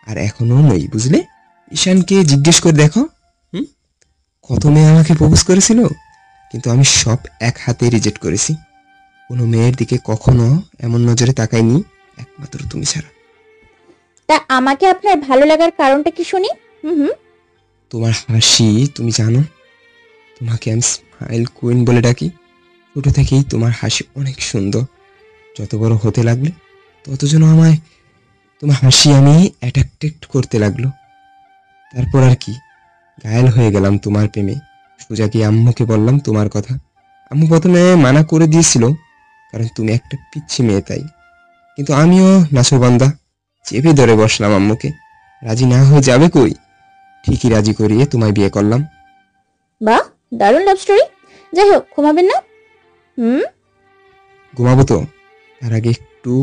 আর এখনো নই, বুঝলে? ঈশানকে জিজ্ঞেস করে দেখো, কত মেয়ে আমাকে প্রপোজ করেছিল, কিন্তু আমি সব এক হাতে রিজেক্ট করেছি। কোনো মেয়ের দিকে কখনো এমন নজরে তাকাইনি, একমাত্র তুমি ছাড়া। তা আমাকে আপনার ভালো লাগার কারণটা কি শুনি? তোমার হাসি, তুমি জানো তোমাকে আমি স্মাইল কুইন বলে ডাকি। ছোট থেকেই তোমার হাসি অনেক সুন্দর। যত বড় হতে লাগলে তত যেন আমায় তোমার হাসি আমি অ্যাট্রাক্টেড করতে লাগলো। তারপর আর কি, ঘায়েল হয়ে গেলাম তোমার প্রেমে। সোজা গিয়ে আম্মুকে বললাম তোমার কথা। আম্মু প্রথমে মানা করে দিয়েছিল, কারণ তুমি একটা পিচ্ছি মেয়ে তাই। কিন্তু আমিও নাছোবান্দা, চেপে ধরে বসলাম আম্মুকে। রাজি না হয়ে যাবে কই, ঠিকই রাজি করিয়ে তোমায় বিয়ে করলাম। বাহ, দারুণ লাভ স্টোরি। যাই হোক, ঘুমাবেন না? ঘুমাবো তো, তার আগে একটু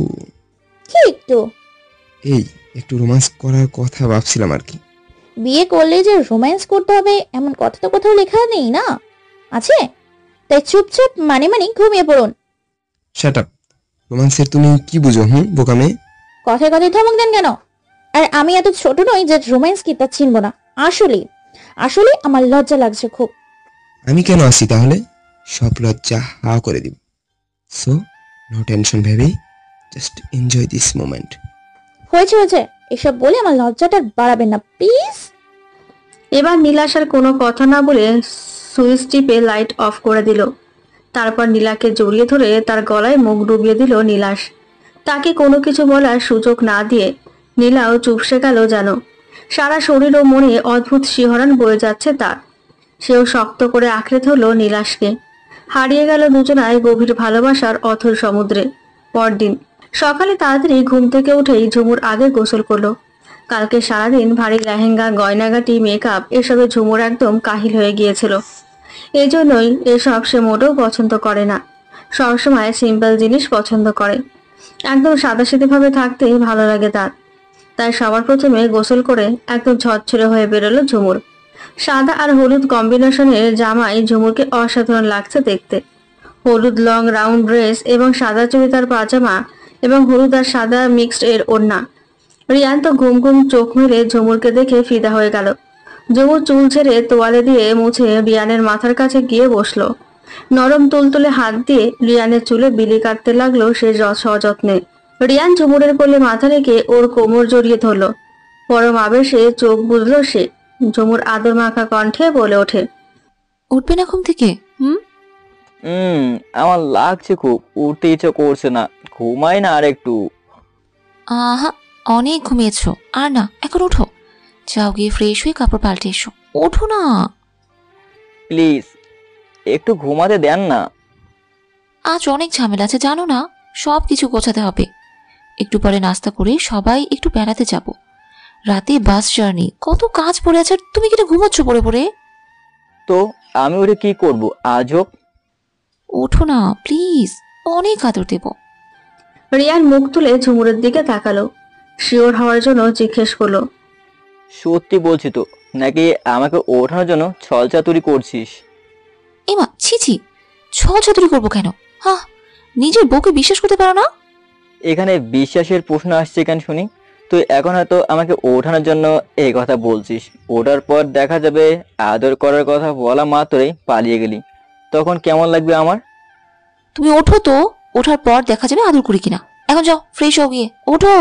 কি একটু রোমান্স করার কথা ভাবছিলাম আর কি। বিয়ে করলে যে রোম্যান্স করতে হবে এমন কথা তো কোথাও লেখা নেই না, আছে? তাই চুপচাপ মানে ঘুমিয়ে পড়ুন। Shut up. রোমান্সের তুমি কি বুঝো বোকা মেয়ে? কথায় কথায় ধমক দেন কেন? আর আমি এত ছোট নই যে রোম্যান্স কি তা চিনবো না। আসলে আমার লজ্জা লাগছে খুব। আমি কেন আসি তাহলে? সব লজ্জা হা করে দিব। So no tension baby, just enjoy this moment. হয়েছে, এসব বলে আমার লজ্জাটা বাড়াবেন না প্লিজ। এবার নীলাশার কোনো কথা না বলে সুইচ টিপে লাইট অফ করে দিল। তারপর নীলাকে জড়িয়ে ধরে তার গলায় মুখ ডুবিয়ে দিল নীলাশ। তাকে কোনো কিছু বলার সুযোগ না দিয়ে নীলাও চুপসে গেল যেন। সারা শরীর ও মনে অদ্ভুত শিহরণ বয়ে যাচ্ছে তার। সেও শক্ত করে আঁকড়ে ধরল নীলাশকে। হারিয়ে গেল দুজনায় গভীর ভালোবাসার অথল সমুদ্রে। পরদিন সকালে তাড়াতাড়ি ঘুম থেকে উঠেই ঝুমুর আগে গোসল করলো। কালকে সারাদিন ভারী লেহেঙ্গা, গয়নাগাটি, মেকআপ এসবে ঝুমুর একদম কাহিল হয়ে গিয়েছিল। এই জন্যই এসব সে মোটেও পছন্দ করে না। সবসময় সিম্পল জিনিস পছন্দ করে। একদম সাদাসিধে ভাবে থাকতেই ভালো লাগে তার। তাই সবার প্রথমে গোসল করে একদম ঝরঝরে হয়ে বেরোলো ঝুমুর। সাদা আর হলুদ কম্বিনেশনের জামায় ঝুমুরকে অসাধারণ লাগছে দেখতে। হলুদ লং রাউন্ড ড্রেস এবং সাদা চুড়িদার পাজামা এবং হলুদ আর সাদা মিক্সড এর ওড়না। রিয়ান তো ঘুম ঘুম চোখ মেরে ঝুমুরকে দেখে ফিদা হয়ে গেল। ঝুমুর চুল ছেড়ে তোয়ালে দিয়ে মুছে রিয়ানের মাথার কাছে গিয়ে বসলো। নরম তুলতুলে হাত দিয়ে রিয়ানের চুলে বিলি কাটতে লাগলো সে সযত্নে। রিয়ান ঝুমুরের কোলে মাথা রেখে ওর কোমর জড়িয়ে ধরলো। পরম আবেশে চোখ বুঝলো সে। ঝুমুর আদর মাখা কণ্ঠে বলে ওঠে, উঠবে না ঘুম থেকে? আমার লাগছে খুব, উঠতে ইচ্ছে করছে না, ঘুমাই না আর একটু। আহা, অনেক ঘুমিয়েছো, আর না, এখন উঠো। যাও গিয়ে ফ্রেশ হয়ে কাপড় পাল্টে এসো। ওঠো না প্লিজ, একটু ঘুমাতে দেন না। আজ অনেক ঝামেলা আছে জানো না, সব কিছু গোছাতে হবে। একটু পরে নাস্তা করে সবাই একটু বেড়াতে যাব। রাতে বাস জার্নি, কত কাজ পড়ে আছে। তুমি কি ঘুমাচ্ছ পড়ে পড়ে? তো আমি ওটা কি করব আজও? ওঠো না প্লিজ, অনেক আদর দেব। রিয়ান মুখ তুলে ঝুমুরের দিকে তাকালো। শিওর হওয়ার জন্য জিজ্ঞেস করলো, সত্যি বলছি তো, নাকি আমাকে ওঠানোর জন্য ছলচাতুরি করছিস? এমা ছি ছি, ছলচাতুরি করবো কেন? হ্যাঁ, নিজের বউকে বিশ্বাস করতে পারো না? এখানে বিশ্বাসের প্রশ্ন আসছে কেন শুনি? তুই এখন হয়তো আমাকে ওঠানোর জন্য এই কথা বলছিস, ওঠার পর দেখা যাবে আদর করার কথা বলা মাত্রই পালিয়ে গেলি, তখন কেমন লাগবে আমার? তুমি ওঠো তো, ওঠার পর দেখা যাবে আদর করি কিনা। এখন যাও ফ্রেশ হও গিয়ে, ওঠো।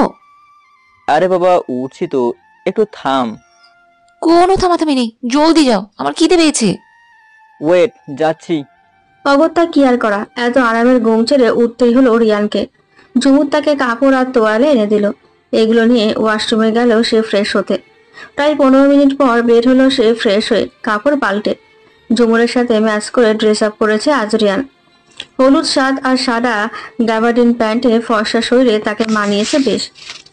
আরে বাবা উঠছি তো, একটু থাম। কোনো থামাথামি নেই, জলদি যাও, আমার খিদে পেয়েছে। ওয়েট, যাচ্ছি। অগত্যা কি আর করা, এত আরামের ঘুম ছেড়ে উঠতেই হলো রিয়ানকে। ঝুমুর তাকে কাপড় আর তোয়ালে এনে দিল। এগুলো নিয়ে ওয়াশরুমে গেল সে ফ্রেশ হতে। প্রায় 15 মিনিট পর বের হলো সে ফ্রেশ হয়ে, কাপড় পাল্টে। ঝুমুরের সাথে ম্যাচ করে ড্রেস আপ করেছে আজ রিয়ান। হলুদ শার্ট আর সাদা গ্যাবার্ডিন প্যান্টে ফর্সা শরীরে তাকে মানিয়েছে বেশ।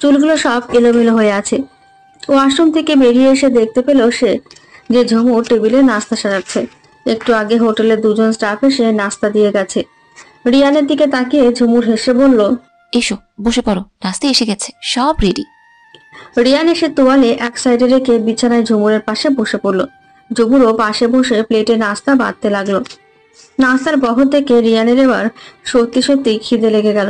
চুলগুলো সব এলোমেলো হয়ে আছে। ওয়াশরুম থেকে বেরিয়ে এসে দেখতে পেল সে যে ঝুমুর টেবিলে নাস্তা সাজাচ্ছে। একটু আগে হোটেলের দুজন স্টাফ এসে নাস্তা দিয়ে গেছে। রিয়ানের দিকে তাকিয়ে ঝুমুর হেসে বলল, এসো বসে পড়ো, নাস্তা এসে গেছে, সব রেডি। রিয়ান এসে তোয়ালে এক সাইডে রেখে বিছানায় ঝুমুরের পাশে বসে পড়লো। ঝুমুরও পাশে বসে প্লেটে নাস্তা বাঁধতে লাগলো। নাস্তার বহর থেকে রিয়ানের এবার সত্যি সত্যি খিদে লেগে গেল।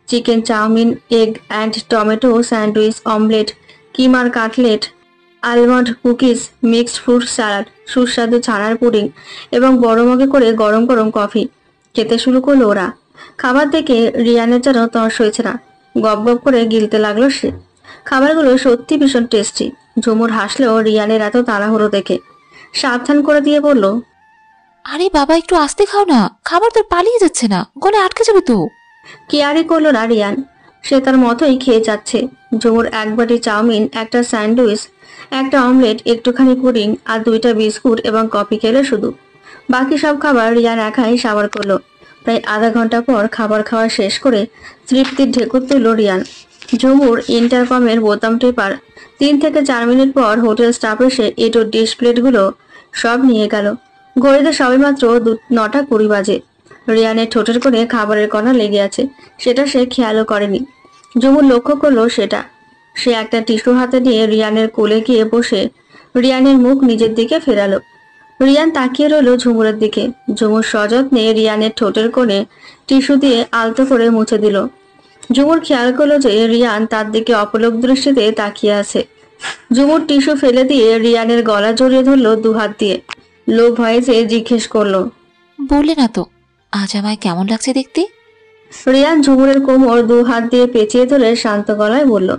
Chicken chowmein, egg and tomato sandwich, omelette, কিমার cutlet, almond cookies, mixed fruit salad, সুস্বাদু ছানার পুডিং এবং বড় মগে করে গরম গরম কফি। খেতে শুরু করলো ওরা। খাবার দেখে রিয়ানের যেন তর্স হয়েছে না, গপ গপ করে গিলতে লাগলো সে। খাবারগুলো সত্যি ভীষণ টেস্টি। ঝুমুর হাসলেও রিয়ানের এত তাড়াহুড়ো দেখে সাবধান করে দিয়ে বলল, আরে বাবা একটু আস্তে খাও না, খাবার তো পালিয়ে যাচ্ছে না, গলে আটকে যাবে তো। কেয়ারই করলো না রিয়ান, সে তার মতোই খেয়ে যাচ্ছে। ঝুমুর এক বাটি চাউমিন, একটা স্যান্ডউইচ, একটা অমলেট, একটুখানি পুডিং আর 2টা বিস্কুট এবং কফি খেলো শুধু। বাকি সব খাবার রিয়ান একাই সাবার করলো। প্রায় আধা ঘন্টা পর খাবার খাওয়া শেষ করে তৃপ্তির ঢেকুর তুলল রিয়ান। ঝুমুর ইন্টারকমের বোতাম টেপার 3 থেকে 4 মিনিট পর হোটেল স্টাফ এসে এটো ডিশ প্লেটগুলো সব নিয়ে গেল। ঘড়িতে সবেমাত্র 9:20 বাজে। রিয়ানের ঠোঁটের কোণে খাবারের কণা লেগে আছে, সেটা সে খেয়ালও করেনি। ঝুমুর লক্ষ্য করলো সেটা। সে একটা টিস্যু হাতে নিয়ে রিয়ানের কোলে গিয়ে বসে রিয়ানের মুখ নিজের দিকে ফেরালো। রিয়ান তাকিয়ে রইল ঝুমুরের দিকে। ঝুমুর সযত্নে রিয়ানের ঠোঁটের কোণে টিস্যু দিয়ে আলতো করে মুছে দিল। ঝুমুর খেয়াল করলো যে রিয়ান তার দিকে অপলক দৃষ্টিতে তাকিয়ে আছে। ঝুমুর টিস্যু ফেলে দিয়ে রিয়ানের গলা জড়িয়ে ধরলো 2 হাত দিয়ে। লো ভয়েসে জিজ্ঞেস করলো, বললে না তো আজ আমায় কেমন লাগছে দেখতে? রিয়ান ঝুমুরের কোমর 2 হাত দিয়ে পেঁচিয়ে ধরে শান্ত গলায় বলল,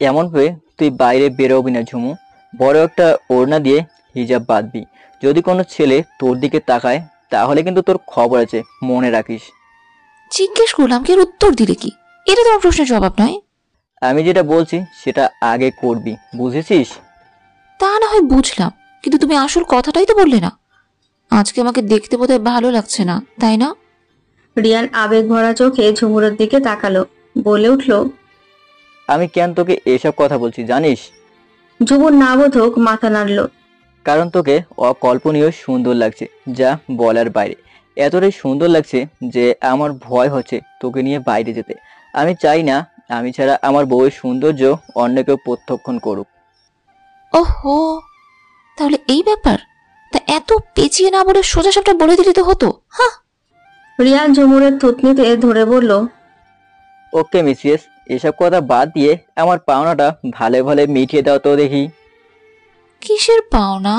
এমন হয়ে তুই বাইরে বেরোবি না ঝুমু, বড় একটা ওড়না দিয়ে হিজাব বাঁধবি। যদি কোনো ছেলে তোর দিকে তাকায় তাহলে কিন্তু তোর খবর আছে, মনে রাখিস। জিজ্ঞেস করলাম কি, আর উত্তর দিলে কি? এটা তোমার প্রশ্নের জবাব নয়। আমি যেটা বলছি সেটা আগে করবি, বুঝেছিস? তা না হয় বুঝলাম, কিন্তু তুমি আসল কথাটাই তো বললে না। আজকে আমাকে দেখতে বোধহয় ভালো লাগছে না, তাই না? রিয়ান আবেগ ভরা চোখে ঝুমুরের দিকে তাকালো, বলে উঠল। আমি কেন তোকে এসব কথা বলছি জানিস? ঝুমুর না বোধক মাথা নাড়ল। কারণ তোকে অকল্পনীয় সুন্দর লাগছে, যা বলার বাইরে। এতটাই সুন্দর লাগছে যে আমার ভয় হচ্ছে তোকে নিয়ে বাইরে যেতে। আমি চাই না আমি ছাড়া আমার বউয়ের সৌন্দর্য অন্য কেউ প্রত্যক্ষণ করুক। ওহো, তাহলে এই ব্যাপার? তা এত পেঁচিয়ে না বলে সোজা সাপটা বলে দিলে তো হতো। হ্যাঁ। রিয়ান ঝুমুরের থুতনিতে ধরে বলল। ওকে মিসিয়েস, এসব কথা বাদ দিয়ে আমার পাওনাটা ভালো ভালো মিটিয়ে দাও তো দেখি। কিসের পাওনা?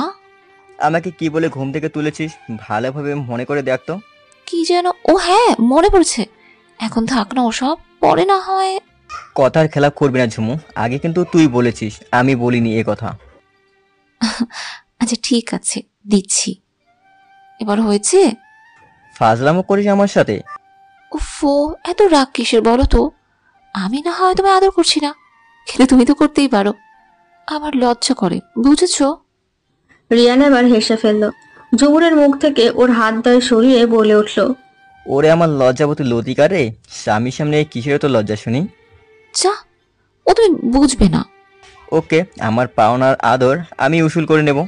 আমাকে কি বলে ঘুম থেকে তুলেছিস ভালোভাবে মনে করে দেখ তো। কি যেন? ও হ্যাঁ, মনে পড়ছে। এখন থাক না ওসব, পরে না হয়। কথার খেলাপ করবি না ঝুমু, আগে কিন্তু তুই বলেছিস, আমি বলিনি এ কথা। আচ্ছা ঠিক আছে, দিচ্ছি। এবার হয়েছে? ফাজলামো করিস আমার সাথে? উফো, এত রাগ কিসের বলো তো? আমি না হয় তোমায় আদর করছি না, কিন্তু তুমি তো করতেই পারো। আমার লজ্জা করে, বুঝেছো? রিয়ান এবার হেসে ফেলল। ঝুমুরের মুখ থেকে ওর হাত দয় সরিয়ে বলে উঠল। ওরে আমার লজ্জাবতী লতিকা রে, স্বামীর সামনে কিসের তো লজ্জা শুনি? যা, ও তুমি বুঝবে না। ওকে, আমার পাওনার আদর আমি উসুল করে নেব।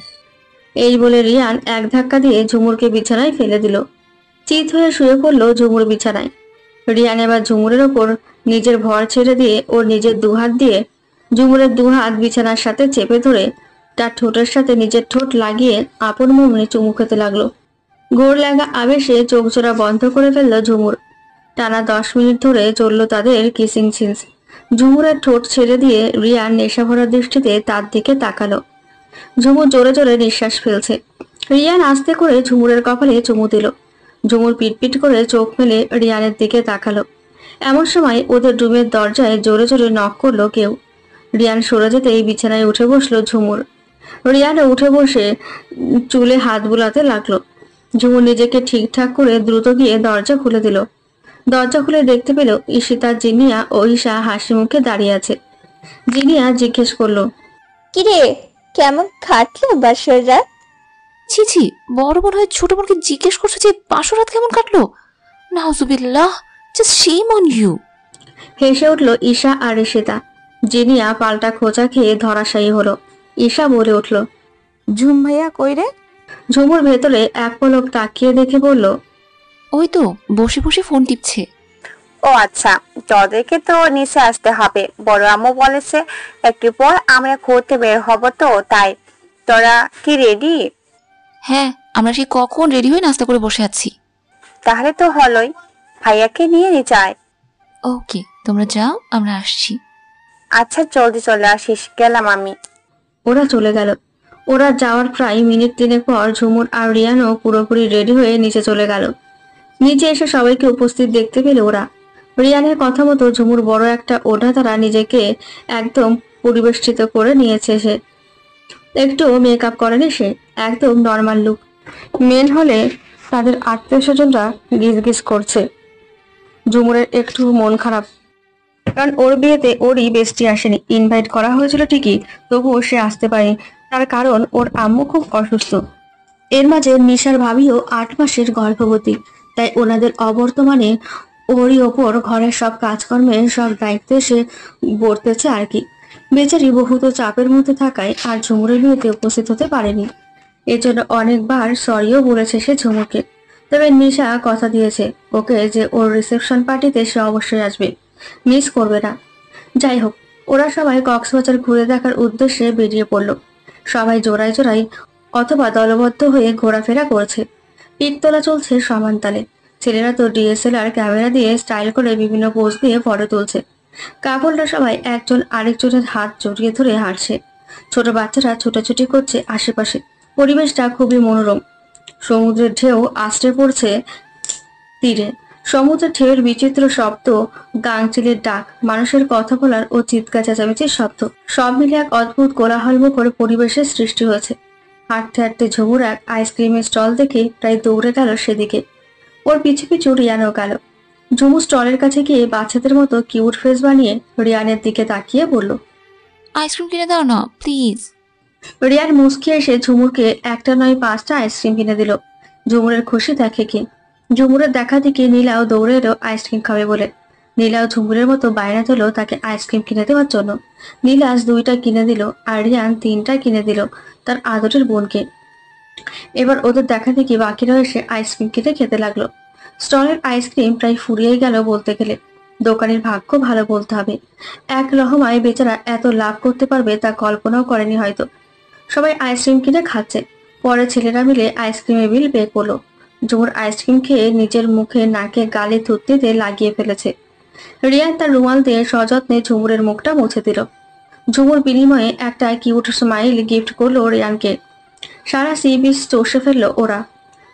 এই বলে রিয়ান এক ধাক্কা দিয়ে ঝুমুরকে বিছানায় ফেলে দিল। চিত হয়ে শুয়ে পড়ল ঝুমুর বিছানায়। রিয়ান এবার ঝুমুরের ওপর নিজের ভর ছেড়ে দিয়ে ওর নিজের দুহাত দিয়ে ঝুমুরের দুহাত বিছানার সাথে চেপে ধরে তার ঠোঁটের সাথে নিজের ঠোঁট লাগিয়ে আপন মনে চুমু খেতে লাগলো। ঘোর লাগা আবেশে চোখ জোড়া বন্ধ করে ফেলল ঝুমুর। টানা 10 মিনিট ধরে চলল তাদের কিসিং সিনস। ঝুমুরের ঠোঁট ছেড়ে দিয়ে রিয়ান নেশাভরা দৃষ্টিতে তার দিকে তাকালো। ঝুমুর জোরে জোরে নিঃশ্বাস ফেলছে। রিয়ান আস্তে করে ঝুমুরের কপালে চুমু দিল। ঝুমুর পিটপিট করে চোখ মেলে রিয়ানের দিকে তাকালো। এমন সময় ওদের রুমের দরজায় জোরে জোরে নক করলো কেউ। রিয়ান সরে যেতেই বিছানায় উঠে বসলো ঝুমুর। রিয়ানও উঠে বসে চুলে হাত বুলাতে লাগলো। ঝুমুর নিজেকে ঠিকঠাক করে দ্রুত গিয়ে দরজা খুলে দিল। দরজা খুলে দেখতে পেল ঈশিতা, জিনিয়া ও ঈশা হাসি মুখে দাঁড়িয়ে আছে। জিনিয়া জিজ্ঞেস করলো, কিরে, কেমন কাটলো বাসর রাত? ছি ছি, বড় বোন হয়ে ছোট বোনকে জিজ্ঞেস করছো যে বাসর রাত কেমন কাটলো? নাউজুবিল্লাহ, জাস্ট শেম অন ইউ। হেসে উঠল ঈশা আর ঈশিতা। জিনিয়া পাল্টা খোঁচা খেয়ে ধরাশায়ী হলো। ঈশা বলে উঠল, ঝুম ভাইয়া কই রে? ঝুমুর ভেতরে এক পলক তাকিয়ে দেখে বলল, ওই তো বসে বসে ফোন টিপছে। ও আচ্ছা, তোদেরকে তো নিচে আসতে হবে, বড় আম্মু বলেছে একটু পর আমরা ঘুরতে বের হব, তো তাই। তোরা কি রেডি? হ্যাঁ, আমরা সেই কখন রেডি হয়ে নাস্তা করে বসে আছি। তাহলে তো হলোই, ভাইয়াকে নিয়ে নিচে আয়। ওকে, তোমরা যাও, আমরা আসছি। আচ্ছা জলদি চলে আসিস, গেলাম আমি। ওরা চলে গেল। ওরা যাওয়ার প্রায় মিনিট 3 পর ঝুমুর আর রিয়ানও পুরোপুরি রেডি হয়ে নিচে চলে গেল। নিচে এসে সবাইকে উপস্থিত দেখতে পেল ওরা। রিয়ানের কথা মতো ঝুমুর বড় একটা ওঠা তারা নিজেকে একদম পরিবেষ্টিত করে নিয়েছে। সে একটু মেকআপ করেনি, সে একদম নর্মাল লুক। মেন হলে তাদের আত্মীয় স্বজনরা গিজগিজ করছে। ঝুমুরের একটু মন খারাপ, কারণ ওর বিয়েতে ওরই বেস্টি আসেনি। ইনভাইট করা হয়েছিল ঠিকই, তবুও সে আসতে পারেনি। তার কারণ ওর আম্মু খুব অসুস্থ। এর মাঝে নিশার ভাবিও 8 মাসের গর্ভবতী, তাই ওনাদের অবর্তমানে ওরই ওপর ঘরের সব কাজকর্মের সব দায়িত্ব সে বর্তেছে আর কি। বেচারি বহুত চাপের মধ্যে থাকায় আর ঝুমুরের বিয়েতে উপস্থিত হতে পারেনি। এর জন্য অনেকবার সরিও বলেছে সে ঝুমুরকে। তবে নিশা কথা দিয়েছে ওকে যে ওর রিসেপশন পার্টিতে সে অবশ্যই আসবে, মিস করবে না। যাই হোক, ওরা সবাই কক্সবাজার ঘুরে দেখার উদ্দেশ্যে বেরিয়ে পড়ল। সবাই জোড়ায় জোড়ায় অথবা দলবদ্ধ হয়ে ঘোরাফেরা করছে। পিক তোলা চলছে সমান তালে। ছেলেরা তো ডিএসএলআর ক্যামেরা দিয়ে স্টাইল করে বিভিন্ন পোজ দিয়ে ফটো তুলছে। কাপড়রা সবাই একজন আরেকজনের হাত জড়িয়ে ধরে হাঁটছে। ছোট বাচ্চারা ছোটাছুটি করছে আশেপাশে। পরিবেশটা খুবই মনোরম। সমুদ্রের ঢেউ আছড়ে পড়ছে তীরে। সমুদ্রের ঢেউয়ের বিচিত্র শব্দ, গাংচিলের ডাক, মানুষের কথা বলার ও চিৎকার চেঁচামেচির শব্দ, সব মিলে এক অদ্ভুত কোলাহলমুখর পরিবেশের সৃষ্টি হয়েছে। হাঁটতে হাঁটতে ঝুমুর এক আইসক্রিমের স্টল দেখে প্রায় দৌড়ে গেল সেদিকে। ওর পিছু পিছু রিয়ানও গেল। ঝুমু স্টলের কাছে গিয়ে বাচ্চাদের মতো কিউট ফেস বানিয়ে রিয়ানের দিকে তাকিয়ে বলল, আইসক্রিম কিনে দাও না প্লিজ। রিয়ান মুচকি এসে ঝুমুরকে একটা নয় 5টা আইসক্রিম কিনে দিল। ঝুমুরের খুশি দেখে কি, ঝুমুরের দেখা দেখে নীলাও দৌড়ে এলো আইসক্রিম খাবে বলে। নীলাও ঝুমুরের মতো বায়না দিল তাকে আইসক্রিম কিনে দেওয়ার জন্য। নীলাজ 2টা কিনে দিল আর রিয়ান 3টা কিনে দিল তার আদরের বোনকে। এবার ওদের দেখা দেখি বাকিরা এসে আইসক্রিম কিনে খেতে লাগলো। স্টলের আইসক্রিম প্রায় ফুরিয়ে গেল বলতে গেলে। দোকানের ভাগ্য ভালো বলতে হবে, এক রহমায় বেচারা এত লাভ করতে পারবে তা কল্পনাও করেনি হয়তো। সবাই আইসক্রিম কিনে খাচ্ছে। পরে ছেলেরা মিলে আইসক্রিমের বিল পে করলো। ঝুমুর আইসক্রিম খেয়ে নিজের মুখে নাকে গালে থুতনিতে লাগিয়ে ফেলেছে। রিয়ান তার রুমাল দিয়ে সযত্নে ঝুমুরের মুখটা মুছে দিল। ঝুমুর বিনিময়ে একটা কিউট স্মাইল গিফট করলো রিয়ানকে। সারা সি বিচ চষে ফেললো ওরা।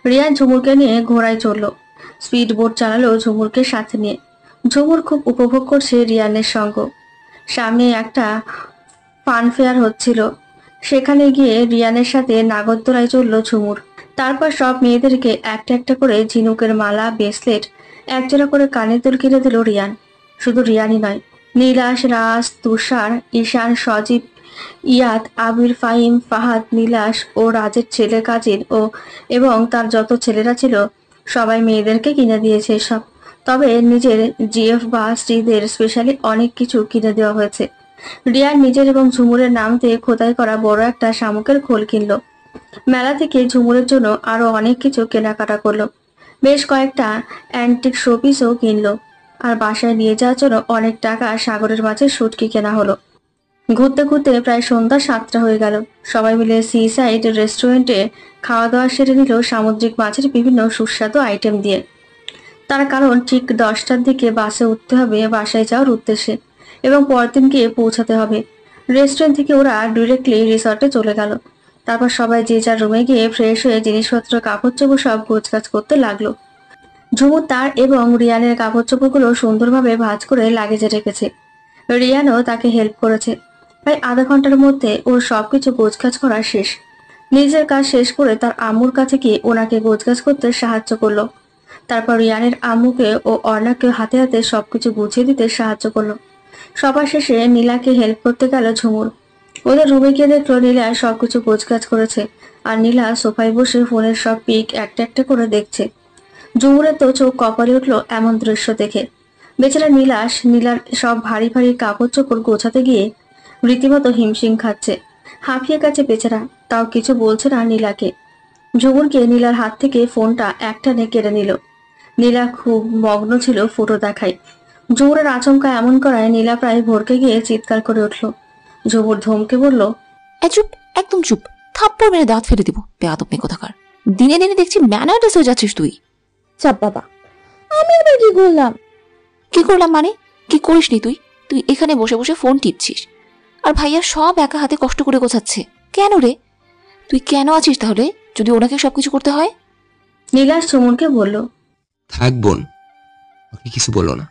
রিয়ান ঝুমুরকে নিয়ে ঘোড়ায় চড়লো। স্পিড বোট চালালো ঝুমুরকে সাথে নিয়ে। ঝুমুর খুব উপভোগ করছে রিয়ানের সঙ্গ। সামনে একটা ফান ফেয়ার হচ্ছিল, সেখানে গিয়ে রিয়ানের সাথে নাগরদোলায় চললো ঝুমুর। তারপর সব মেয়েদেরকে একটা একটা করে ঝিনুকের মালা, ব্রেসলেট, একজোড়া করে কানের দুল কিনে দিল রিয়ান। শুধু রিয়ানই নয়, নীলাশ, রাজ, তুষার, ঈশান, সজীব, ইয়াদ, আবির, ফাহিম, ফাহাদ, নীলাশ ও রাজের ছেলে কাজিন এবং তার যত ছেলেরা ছিল সবাই মেয়েদেরকে কিনে দিয়েছে সব। তবে নিজের জিএফ বা স্ত্রীদের স্পেশালি অনেক কিছু কিনে দেওয়া হয়েছে। রিয়ান নিজের এবং ঝুমুরের নাম দিয়ে খোদাই করা বড় একটা শামুকের খোল কিনলো। মেলা থেকে ঝুমুরের জন্য আরো অনেক কিছু কেনাকাটা করলো। বেশ কয়েকটা অ্যান্টিক শোপিসও কিনলো। আর বাসায় নিয়ে যাওয়ার জন্য অনেক টাকা সাগরের মাঝে শুটকি কেনা হলো। ঘুরতে ঘুরতে প্রায় সন্ধ্যা 7টা হয়ে গেল। সবাই মিলে সি সাইড রেস্টুরেন্টে খাওয়া দাওয়া সেরে নিল সামুদ্রিক মাছের বিভিন্ন সুস্বাদু আইটেম দিয়ে। তার কারণ ঠিক 10টার দিকে বাসে উঠতে হবে বাসায় যাওয়ার উদ্দেশ্যে এবং পরদিন গিয়ে পৌঁছাতে হবে। রেস্টুরেন্ট থেকে ওরা ডিরেক্টলি রিসর্টে চলে গেল। তারপর সবাই যে যার রুমে গিয়ে ফ্রেশ হয়ে জিনিসপত্র, কাপড় চোপড় সব গোছগাছ করতে লাগলো। ঝুমুর তার এবং রিয়ানের কাপড় চোপড়গুলো সুন্দরভাবে ভাঁজ করে লাগেজে রেখেছে। রিয়ানও তাকে হেল্প করেছে। প্রায় আধা ঘন্টার মধ্যে ওর সবকিছু গোছগাছ করা শেষ। নিজের কাজ শেষ করে তার আম্মুর কাছে গিয়ে ওনাকে গোছগাছ করতে সাহায্য করলো। তারপর রিয়ানের আম্মুকে ও অর্ণাকে হাতে হাতে সবকিছু গুছিয়ে দিতে সাহায্য করলো। সবার শেষে নীলাকে হেল্প করতে গেল ঝুমুর। ওদের রুমে গিয়ে দেখলো নীলা সবকিছু গোছগাছ করেছে আর নীলা সোফায় বসে ফোনের সব পিক একটা একটা করে দেখছে। ঝুমুরের তো চোখ কপালে উঠলো এমন দৃশ্য দেখে। বেচারা নীলার সব ভারী ভারী কাপড় চোপড় গোছাতে গিয়ে রীতিমতো হিমশিম খাচ্ছে। হাঁপিয়ে গেছে বেচারা, তাও কিছু বলছে না নীলাকে। ঝুমুরকে নীলার হাত থেকে ফোনটা একটানে কেড়ে নিল। নীলা খুব মগ্ন ছিল ফটো দেখায়। ঝুমুরের আচমকা এমন করায় নীলা প্রায় ভরকে গিয়ে চিৎকার করে উঠল। ঝুমুর ধমকে বলল, চুপ, একদম চুপ, থাপ্পড় মেরে দাঁত ফেলে দিব বেয়াদব মেয়ে কোথাকার। দিনে দিনে দেখছি ম্যানারলেস হয়ে যাচ্ছিস তুই। চাপ বাবা, আমি আবার কি করলাম? কি করলাম মানে? কি করিসনি তুই? তুই এখানে বসে বসে ফোন টিপছিস আর ভাইয়া সব একা হাতে কষ্ট করে গোছাচ্ছে। কেন রে? তুই কেন আছিস তাহলে যদি ওনাকে সবকিছু করতে হয়? নীলাশ ঝুমুরকে বলল, থাক বোন, ওকে কিছু বলো না,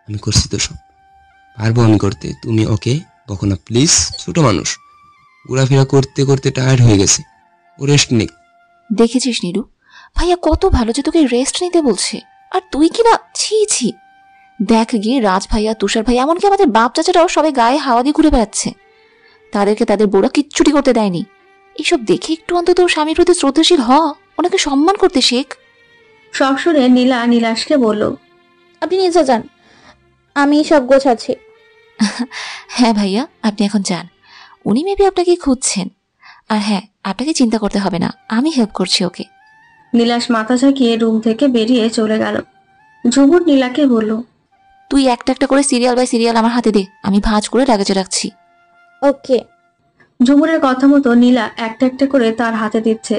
আমি করছি তো সব, পারবো আমি করতে, তুমি ওকে বকো না প্লিজ। ছোট মানুষ, ঘোরাফেরা করতে করতে টায়ার্ড হয়ে গেছে, ও রেস্ট নেই। দেখেছিস নীলু, ভাইয়া কত ভালো যে তোকে রেস্ট নিতে বলছে, আর তুই কিনা ছি ছি। দেখ গিয়ে রাজ ভাইয়া, তুষার ভাই, এমনকি আমাদের বাপ চাচারাও সবাই গায়ে হাওয়া দিয়ে ঘুরে বেড়াচ্ছে। তাদেরকে তাদের বোরা কিচ্ছুটি করতে দেয়নি। এইসব দেখে একটু অন্তত স্বামীর প্রতি শ্রদ্ধাশীল হ, ওনাকে সম্মান করতে শেখ। সব শুনে নীলা নীলাশকে বলল, আপনি নিচে যান, আমি সব গোছাচ্ছি। হ্যাঁ ভাইয়া, আপনি এখন যান, উনি মেবি আপনাকে খুঁজছেন। আর হ্যাঁ, আপনাকে চিন্তা করতে হবে না, আমি হেল্প করছি ওকে। নীলাশ মাথা ঝাঁকিয়ে রুম থেকে বেরিয়ে চলে গেল। ঝুমুর নীলাকে বলল, তুই একটা একটা করে সিরিয়াল বাই সিরিয়াল আমার হাতে দে, আমি ভাঁজ করে লাগেজে রাখছি। ওকে। ঝুমুরের কথা মতো নীলা একটা একটা করে তার হাতে দিচ্ছে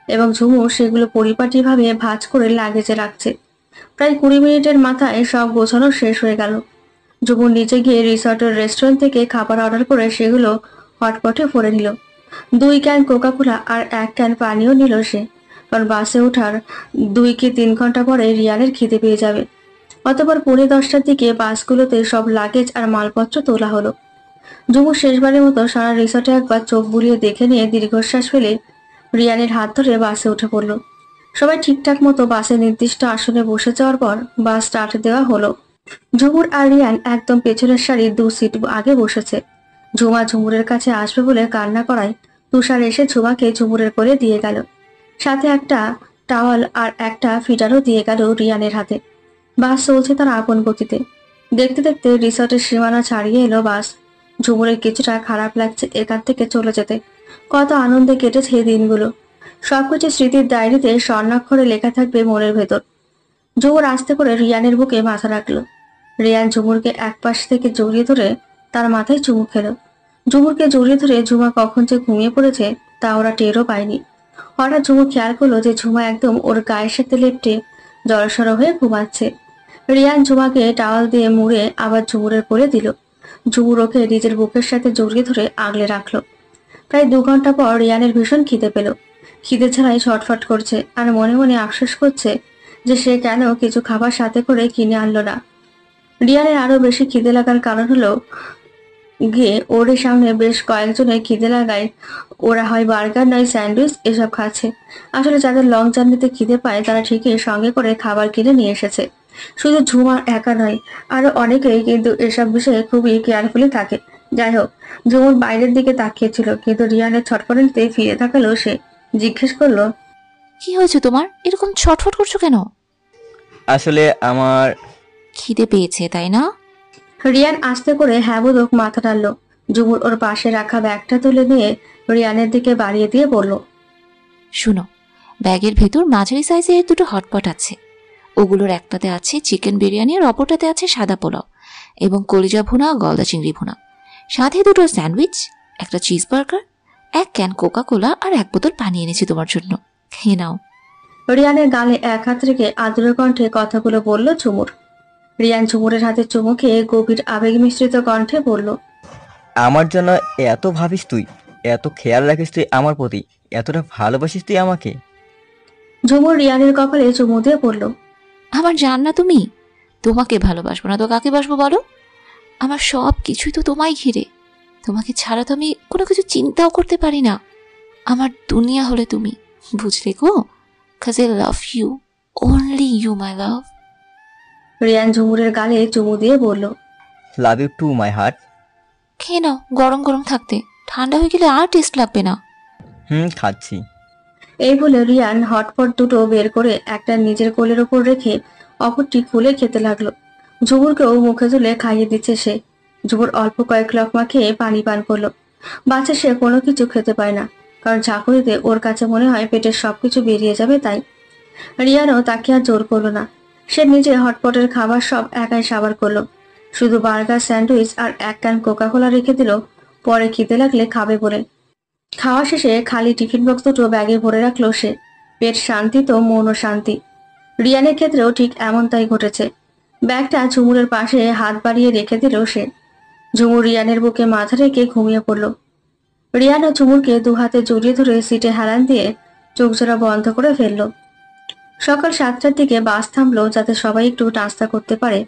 এবং ঝুমুর সেগুলো পরিপাটিভাবে ভাঁজ করে লাগেজে রাখছে। প্রায় 20 মিনিটের মাথায় সব গোছানো শেষ হয়ে গেল। ঝুমুর নিচে গিয়ে রিসর্টের রেস্টুরেন্ট থেকে খাবার অর্ডার করে সেগুলো হটপটে ভরে নিল। 2 ক্যান কোকাকোলা আর 1 ক্যান পানিও নিল সে, কারণ বাসে ওঠার 2 কি 3 ঘন্টা পরে রিয়ানের খিদে পেয়ে যাবে। অতঃপর 10:45টার দিকে বাসগুলোতে সব লাগেজ আর মালপত্র তোলা হলো। ঝুমুর শেষবারের মতো সারা রিসর্টে একবার চোখ বুলিয়ে দেখে নিয়ে দীর্ঘশ্বাস ফেলে রিয়ানের হাত ধরে বাসে উঠে পড়ল। সবাই ঠিকঠাক মতো বাসে নির্দিষ্ট আসনে বসে যাওয়ার পর বাস স্টার্ট দেওয়া হলো। ঝুমুর আর রিয়ান একদম পেছনের সারির 2 সিট আগে বসেছে। ঝুমা ঝুমুরের কাছে আসবে বলে কান্না করায় তুষার এসে ঝুমাকে ঝুমুরের কোলে দিয়ে গেল, সাথে একটা টাওয়াল আর একটা ফিডারও দিয়ে গেল রিয়ানের হাতে। বাস চলছে তার আপন গতিতে। দেখতে দেখতে রিসর্টের সীমানা ছাড়িয়ে এলো বাস। ঝুমুরের কিছুটা খারাপ লাগছে এখান থেকে চলে যেতে। কত আনন্দে কেটেছে এই দিনগুলো। সবকিছু স্মৃতির ডায়েরিতে স্বর্ণাক্ষরে লেখা থাকবে মনের ভেতর। ঝুমুর আস্তে করে রিয়ানের বুকে মাথা রাখলো। রিয়ান ঝুমুরকে এক পাশ থেকে জড়িয়ে ধরে তার মাথায় চুমু খেলো। ঝুমুরকে জড়িয়ে ধরে ঝুমা কখন যে ঘুমিয়ে পড়েছে তা ওরা টেরও পায়নি। হঠাৎ ঝুমুর খেয়াল করলো যে ঝুমা একদম ওর গায়ের সাথে লেপ্টে জড়সড় হয়ে ঘুমাচ্ছে। রিয়ান ঝুমাকে টাওয়াল দিয়ে মুড়ে আবার ঝুমুরের কোলে দিল। ঝুমুর ওকে নিজের বুকের সাথে জড়িয়ে ধরে আগলে রাখলো। প্রায় 2 ঘন্টা পর রিয়ানের ভীষণ খিদে পেল। খিদে ছাড়াই ছটফট করছে আর মনে মনে আফসোস করছে যে সে কেন কিছু খাবার সাথে করে কিনে আনলো না। রিয়ানের আরো বেশি খিদে লাগার কারণ হলো গিয়ে ওর সামনে বেশ কয়েকজনের খিদে লাগায় ওরা হয় বার্গার নয় স্যান্ডউইচ এসব খাচ্ছে। আসলে যাদের লং জার্নিতে খিদে পায় তারা ঠিকই সঙ্গে করে খাবার কিনে নিয়ে এসেছে। শুধু ঝুমা একা নয়, আরো অনেকেই কিন্তু এসব বিষয়ে খুবই কেয়ারফুলি থাকে। যাই হোক, ঝুমুর বাইরের দিকে তাকিয়েছিল, কিন্তু রিয়ানের ছটফটানিতে ফিরে তাকালো সে। জিজ্ঞেস করলো, কি হয়েছে তোমার? এরকম ছটফট করছো কেন? আসলে আমার খিদে পেয়েছে, তাই না? রিয়ান আস্তে করে হ্যাঁ বোধক মাথা নাড়ল। ঝুমুর ওর পাশে রাখা ব্যাগটা তুলে নিয়ে রিয়ানের দিকে বাড়িয়ে দিয়ে বলল, শুনো, ব্যাগের ভেতর মাঝারি সাইজের 2টো হটপট আছে। ওগুলোর একটাতে আছে চিকেন বিরিয়ানি আর অপরটাতে আছে সাদা পোলাও এবং কলিজা ভুনা, গলদা চিংড়ি ভুনা, সাথে 2টো স্যান্ডউইচ, একটা cheese burger, 1 can Coca Cola আর 1 বোতল পানি এনেছি তোমার জন্য, খেয়ে নাও। রিয়ানের গালে এক হাত রেখে আদুরে কণ্ঠে কথাগুলো বলল ঝুমুর। রিয়ান ঝুমুরের হাতে চুমু খেয়ে গভীর আবেগ মিশ্রিত কণ্ঠে বলল, আমার জন্য এত ভাবিস তুই, এত খেয়াল রাখিস তুই আমার প্রতি, এতটা ভালোবাসিস তুই আমাকে। ঝুমুর রিয়ানের কপালে চুমু দিয়ে বলল, আমার জান না তুমি? তোমাকে ভালোবাসবো না তো কাকে বাসবো বলো? আমার সব কিছুই তো তোমায় ঘিরে। তোমাকে ছাড়া তো আমি কোনো কিছু চিন্তাও করতে পারি না। আমার দুনিয়া হলে তুমি, বুঝলে গো? Cause I love you, only you my love. Riyan ঝুমুরের গালে চুমু দিয়ে বলল, love you too my heart. খেয়ে নাও গরম গরম থাকতে, ঠান্ডা হয়ে গেলে আর টেস্ট লাগবে না। খাচ্ছি। এই বলে রিয়ান হটপট 2টো বের করে একটা নিজের কোলের ওপর রেখে অপরটি খুলে খেতে লাগলো। ঝুমুরকেও মুখে তুলে খাইয়ে দিচ্ছে সে। ঝুমুর অল্প কয়েক লকমা খেয়ে পানি পান করলো। বাচ্চা সে কোনো কিছু খেতে পায় না, কারণ ঝাঁকুনিতে ওর কাছে মনে হয় পেটের সবকিছু বেরিয়ে যাবে তাই। রিয়ানও তাকে আর জোর করলো না। সে নিজে হটপটের খাবার সব একাই সাবার করলো। শুধু বার্গার, স্যান্ডউইচ আর 1 ক্যান কোকা কোলা রেখে দিল পরে খিদে লাগলে খাবে বলে। খাওয়া শেষে খালি টিফিন বক্স 2টো ব্যাগে ভরে রাখলো সে। পেট শান্তি তো মনও শান্তি। রিয়ানের ক্ষেত্রেও ঠিক এমনটাই ঘটেছে। ব্যাগটা ঝুমুরের পাশে হাত বাড়িয়ে রেখে দিল সে। ঝুমুর রিয়ানের বুকে মাথা রেখে ঘুমিয়ে পড়ল। রিয়ান ও ঝুমুরকে 2 হাতে জড়িয়ে ধরে সিটে হেলান দিয়ে চোখ জোড়া বন্ধ করে ফেলল। সকাল 7টার দিকে বাস থামলো যাতে সবাই একটু নাস্তা করতে পারে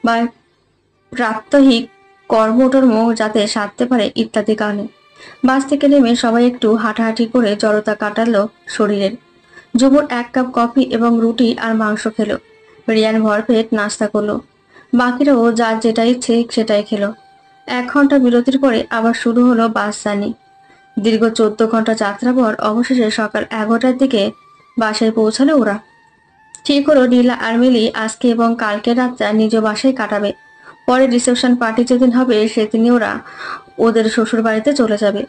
বা প্রাত্যহিক কর্মটর্ম যাতে সারতে পারে ইত্যাদি কারণে। বাস থেকে নেমে সবাই একটু হাঁটাহাঁটি করে জড়তা কাটালো শরীরের। ঝুমুর 1 কাপ কফি এবং রুটি আর মাংস খেলো। রিয়ান ভরপেট নাস্তা করলো। বাকিরাও যার যেটা ইচ্ছে সেটাই খেলো। 1 ঘন্টা বিরতির পরে আবার শুরু হলো বাস জার্নি। দীর্ঘ 14 ঘন্টা যাত্রা পর অবশেষে সকাল 11টার দিকে বাসায় পৌঁছালো ওরা। ঠিক হলো নীলা আর মিলি আজকে এবং কালকে রাতটা নিজ বাসায় কাটাবে। পরে রিসেপশন পার্টি যেদিন হবে সেদিনই ওরা ওদের শ্বশুর বাড়িতে চলে যাবে।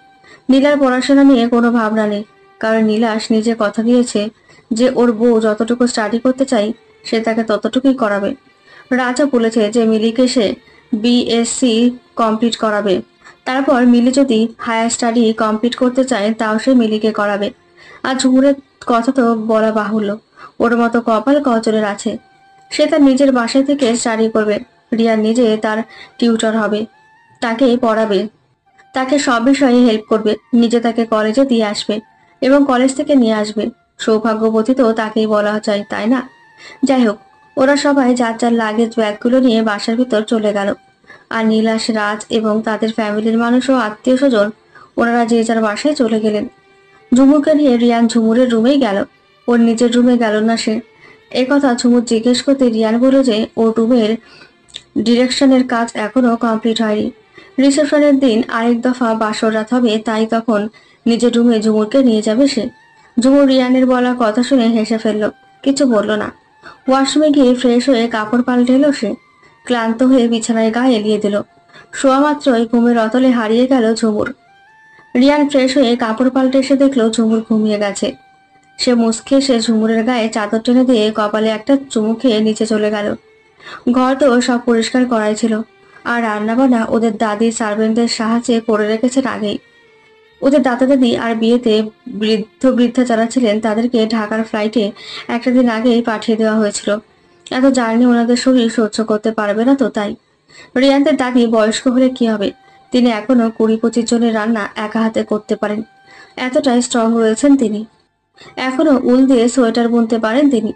নীলার পড়াশোনা নিয়ে কোনো ভাবনা নেই, কারণ নীলাস নিজে কথা দিয়েছে যে ওর বউ যতটুকু স্টাডি করতে চাই সে তাকে ততটুকুই করাবে। রাজা বলেছে যে মিলিকে সে বিএসসি কমপ্লিট করাবে, তারপর মিলি যদি হায়ার স্টাডি কমপ্লিট করতে চায় তাও সে মিলিকে করাবে। আর ঝুমুরের কথা তো বলা বাহুল্য, ওর মতো কপাল কজনের আছে। সে তার নিজের বাসায় থেকে স্টাডি করবে। রিয়া নিজে তার টিউটর হবে, তাকে পড়াবে, তাকে সব বিষয়ে হেল্প করবে, নিজে তাকে কলেজে দিয়ে আসবে এবং কলেজ থেকে নিয়ে আসবে। সৌভাগ্যবতী তো তাকেই বলা যায়, তাই না? যাই হোক, ওরা সবাই যার যার লাগেজ ব্যাগগুলো নিয়ে বাসার ভিতর চলে গেল। আর নীলাস, রাজ এবং তাদের ফ্যামিলির মানুষ ও আত্মীয় স্বজন ওনারা যে যার বাসায় চলে গেলেন। ঝুমুরকে নিয়ে রিয়ান ঝুমুরের রুমেই গেল। ওর নিজের রুমে গেল না সে। একথা ঝুমুর জিজ্ঞেস করতে রিয়ান বলল যে ওর রুমের ডিরেকশনের কাজ এখনো কমপ্লিট হয়নি। রিসেপশনের দিন আরেক দফা বাসর রাত হবে, তাই তখন নিজের রুমে ঝুমুরকে নিয়ে যাবে সে। ঝুমুর রিয়ানের বলা কথা শুনে হেসে ফেলল, কিছু বলল না। ওয়াশরুমে গিয়ে ফ্রেশ হয়ে কাপড় পাল্টে এলো সে। ক্লান্ত হয়ে বিছানায় গা এলিয়ে দিল। শোয়া মাত্রই ঘুমের অতলে হারিয়ে গেল ঝুমুর। রিয়ান ফ্রেশ হয়ে কাপড় পাল্টে এসে দেখলো ঝুমুর ঘুমিয়ে গেছে। সে মুচকে এসে ঝুমুরের গায়ে চাদর টেনে দিয়ে কপালে একটা চুমু খেয়ে নিচে চলে গেল। ঘর তো সব পরিষ্কার করাই ছিল, আর রান্নাবান্না ওদের দাদি সার্ভেন্টদের সাহায্যে করে রেখেছেন আগেই। ওদের দাদা দাদি আর বিয়েতে বৃদ্ধা যারা ছিলেন তাদেরকে ঢাকার ফ্লাইটে একটা দিন আগেই পাঠিয়ে দেওয়া হয়েছিল। এত জার্নি ওনাদের শরীর সহ্য করতে পারবে না, তো তাই। রিয়ানদের দাদি বয়স্ক হলে কি হবে, তিনি এখনো 20-25 জনের রান্না একা হাতে করতে পারেন, এতটাই স্ট্রং রয়েছেন তিনি। এখনো উল দিয়ে সোয়েটার বুনতে পারেন তিনি,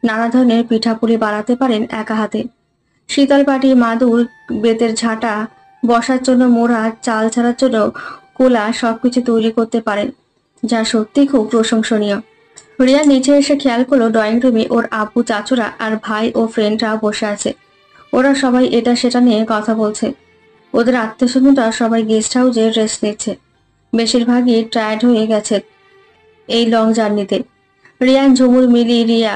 নানা ধরনের পিঠাপুলি বানাতে পারেন একা হাতে। শীতল পাটি, মাদুর, বেতের ঝাঁটা, বসার জন্য মোড়া, চাল ছাড়ার জন্য কোলা সবকিছু তৈরি করতে পারেন, যা সত্যি খুব প্রশংসনীয়। রিয়া নিচে এসে খেয়াল করলো ড্রয়িং রুমে ওর আব্বু, চাচুরা আর ভাই ও ফ্রেন্ডরা বসে আছে। ওরা সবাই এটা সেটা নিয়ে কথা বলছে। ওদের আত্মীয়স্বজনরা সবাই গেস্ট হাউসে রেস্ট নিচ্ছে, বেশিরভাগই টায়ার্ড হয়ে গেছে এই লং জার্নিতে। রিয়ান, ঝুমুর, মিলি, রিয়া,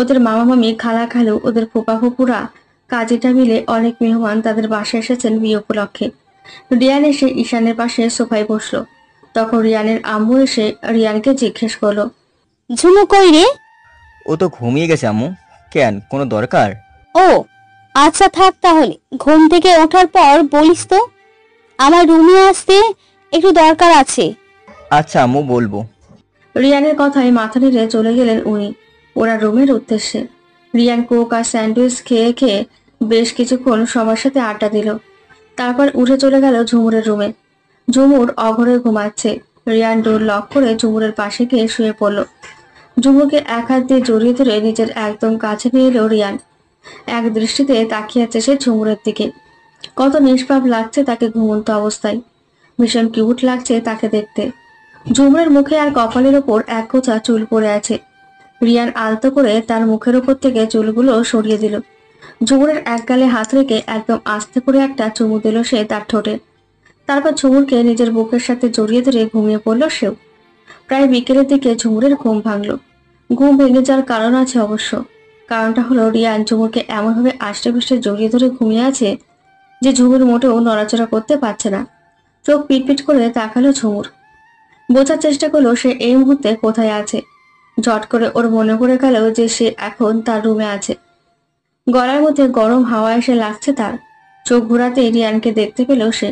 ওদের মামা মামি, খালা খালু, ওদের ফুপা ফুপুরা, কাজীটা মিলে অনেক মেহমান তাদের বাসায় এসেছেন বিয়ে উপলক্ষে। রিয়ান এসে ঈশানের পাশে সোফায় বসলো। তখন রিয়ানের আম্মু এসে রিয়ানকে জিজ্ঞেস করলো, ঝুমু কই রে? ও তো ঘুমিয়ে গেছে আম্মু। কেন, কোনো দরকার? ও আচ্ছা, থাক তাহলে, ঘুম থেকে ওঠার পর বলিস তো। আমার রুমে আসতে একটু দরকার আছে। আচ্ছা আম্মু, বলবো। রিয়ানের কথায় মাথা নেড়ে চলে গেলেন উনি ওরা রুমের উদ্দেশ্যে। রিয়ান কোক আর স্যান্ডউইচ খেয়ে খেয়ে বেশ কিছুক্ষণ সবার সাথে আড্ডা দিল। তারপর উঠে চলে গেল ঝুমুরের রুমে। ঝুমুর অঘরে ঘুমাচ্ছে। রিয়ান ডোর লক করে ঝুমুরের পাশে গিয়ে শুয়ে পড়ল। ঝুমুরকে এক হাত দিয়ে জড়িয়ে ধরে নিজের একদম কাছে নিয়ে এলো রিয়ান। এক দৃষ্টিতে তাকিয়ে আছে সে ঝুমুরের দিকে। কত নিষ্পাপ লাগছে তাকে ঘুমন্ত অবস্থায়, ভীষণ কিউট লাগছে তাকে দেখতে। ঝুমুরের মুখে আর কপালের ওপর এক গোছা চুল পড়ে আছে। রিয়ান আলতো করে তার মুখের ওপর থেকে চুলগুলো সরিয়ে দিল। ঝুমুরের এক গালে হাত রেখে একদম আস্তে করে একটা চুমু দিল সে তার ঠোঁটে। তারপর ঝুমুরকে নিজের বুকের সাথে জড়িয়ে ধরে ঘুমিয়ে পড়ল সেও। প্রায় বিকেলের দিকে ঝুমুরের ঘুম ভাঙল। ঘুম ভেঙে যাওয়ার কারণ আছে অবশ্য। কারণটা হলো রিয়ান ঝুমুরকে এমনভাবে আষ্টে পৃষ্ঠে জড়িয়ে ধরে ঘুমিয়ে আছে যে ঝুমুর মোটেও নড়াচড়া করতে পারছে না। চোখ পিটপিট করে তাকালো ঝুমুর। বোঝার চেষ্টা করলো সে এই মুহূর্তে কোথায় আছে। ঝট করে ওর মনে পড়ে গেল যে সে এখন তার রুমে আছে। গলার মধ্যে গরম হাওয়া এসে লাগছে তার। চোখ ঘোরাতে রিয়ানকে দেখতে পেল সে।